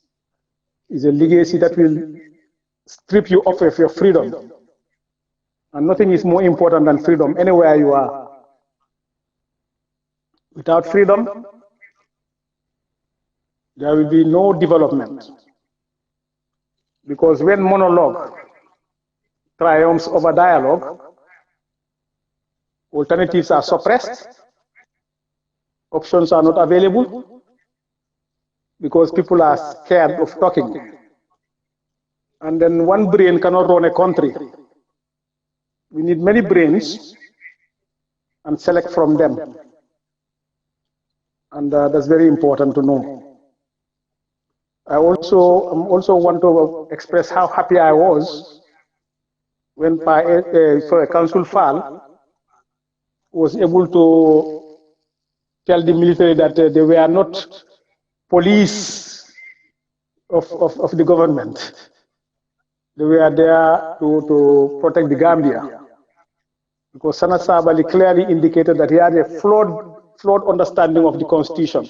a legacy that will strip you of your freedom. And nothing is more important than freedom anywhere you are. Without freedom, there will be no development. Because when monologue triumphs over dialogue, alternatives are suppressed, options are not available, because people are scared of talking. And then one brain cannot run a country. We need many brains and select from them. And that's very important to know. I also want to express how happy I was when Council Fall was able to tell the military that they were not police of the government. They were there to protect the Gambia. Because Sana Sabali clearly indicated that he had a flawed understanding of the Constitution.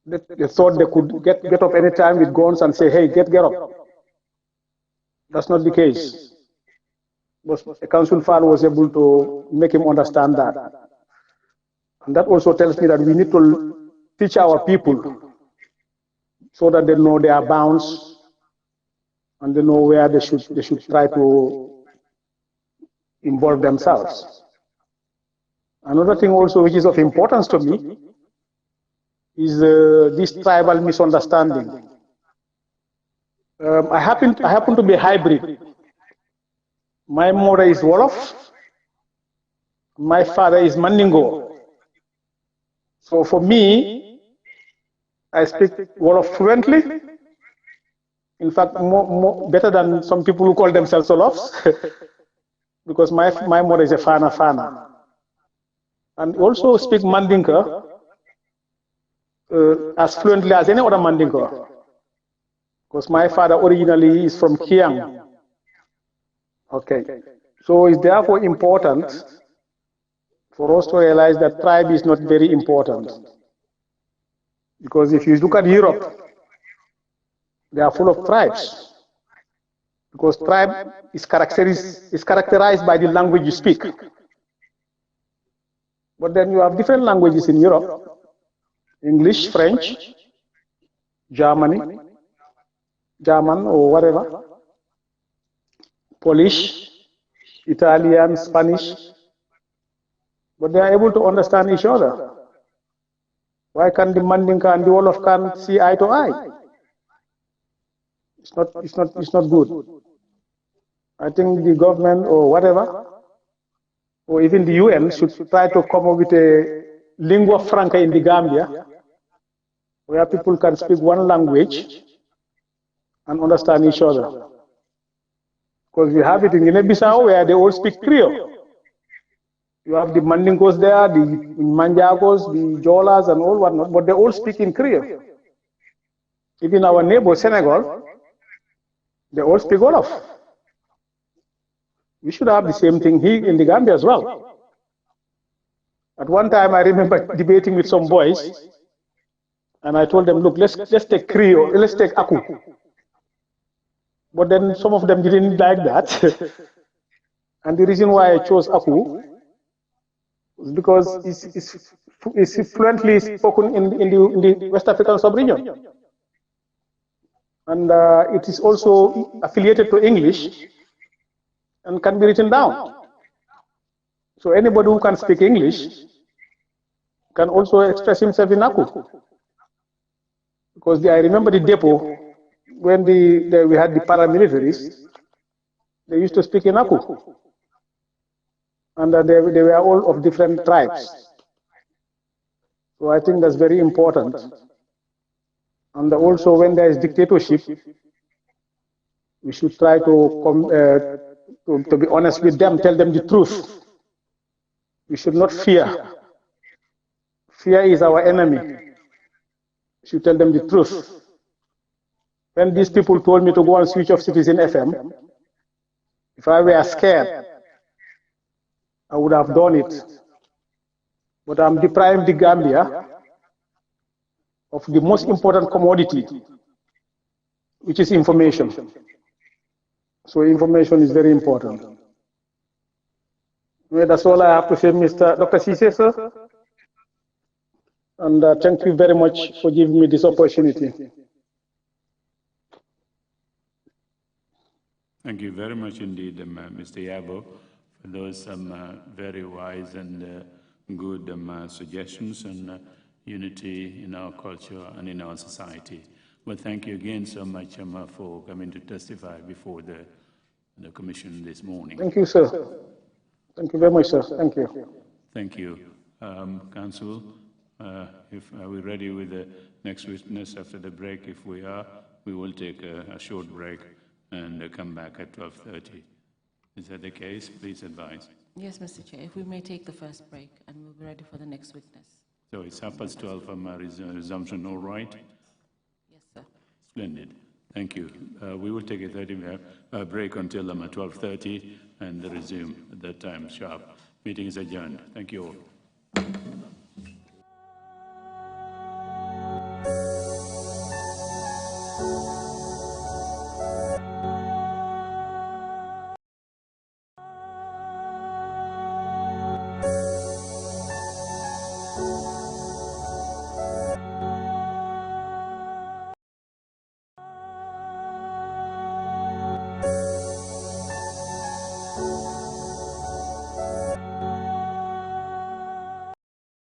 They thought they could get up any time with guns and say, hey, get up. That's not the case. But Council Fall was able to make him understand that. And that also tells me that we need to teach our people so that they know their bounds and they know where they should try to involve themselves. Another thing also which is of importance to me is this tribal misunderstanding. I happen to be hybrid. My mother is Wolof, my father is Mandingo. So for me, I speak Wolof fluently. In fact, better than some people who call themselves Wolofs, because my mother is a Fana. And also speak Mandinka as fluently as any other Mandinka, because my father originally is from Kiang. Okay, so it's therefore important for us to realize that tribe is not very important, because if you look at Europe, they are full of tribes, because tribe is characterized by the language you speak. But then you have different languages in Europe: English, French, German or whatever, Polish, Italian, Spanish, but they are able to understand each other. Why can't the Mandinka and the Wolof can't see eye to eye? It's not good. I think the government or whatever, or even the UN should try to come up with a lingua franca in the Gambia, where people can speak one language and understand each other. Because we have it in Guinea-Bissau where they all speak Creole. You have the Mandingos there, the Manjagos, the Jolas and all whatnot, but they all speak in Creole. Even our neighbor Senegal, they all speak Wolof. We should have the same thing here in the Gambia as well. At one time, I remember debating with some boys, and I told them, look, let's take Creole, let's take Aku. But then some of them didn't like that. And the reason why I chose Aku was because it's fluently spoken in the West African sub-region. And it is also affiliated to English and can be written down. So anybody who can speak English can also express himself in Aku. Because I remember the depot, when we had the paramilitaries, they used to speak in Aku. And they were all of different tribes. So I think that's very important. And also when there is dictatorship, we should try to be honest with them, tell them the truth. We should not fear. Fear is our enemy. We should tell them the truth. When these people told me to go and switch off Citizen FM, if I were scared, I would have done it. But I'm depriving the Gambia of the most important commodity, which is information. So information is very important. Well, that's all I have to say, Dr. Cisse, sir. And thank you very much for giving me this opportunity. Thank you very much indeed, Mr. Yarbo, for those very wise and good suggestions on unity in our culture and in our society. Well, thank you again so much for coming to testify before the Commission this morning. Thank you, sir. Thank you very much, sir. Thank you. Thank you. Council, if are we ready with the next witness after the break? If we are, we will take a short break and come back at 12:30. Is that the case? Please advise. Yes, Mr. Chair. If we may take the first break, and we'll be ready for the next witness. So it's 12:30 resumption, all right? Yes, sir. Splendid. Thank you. We will take a 30-minute break until 12:30 and resume at that time sharp. Meeting is adjourned. Thank you all.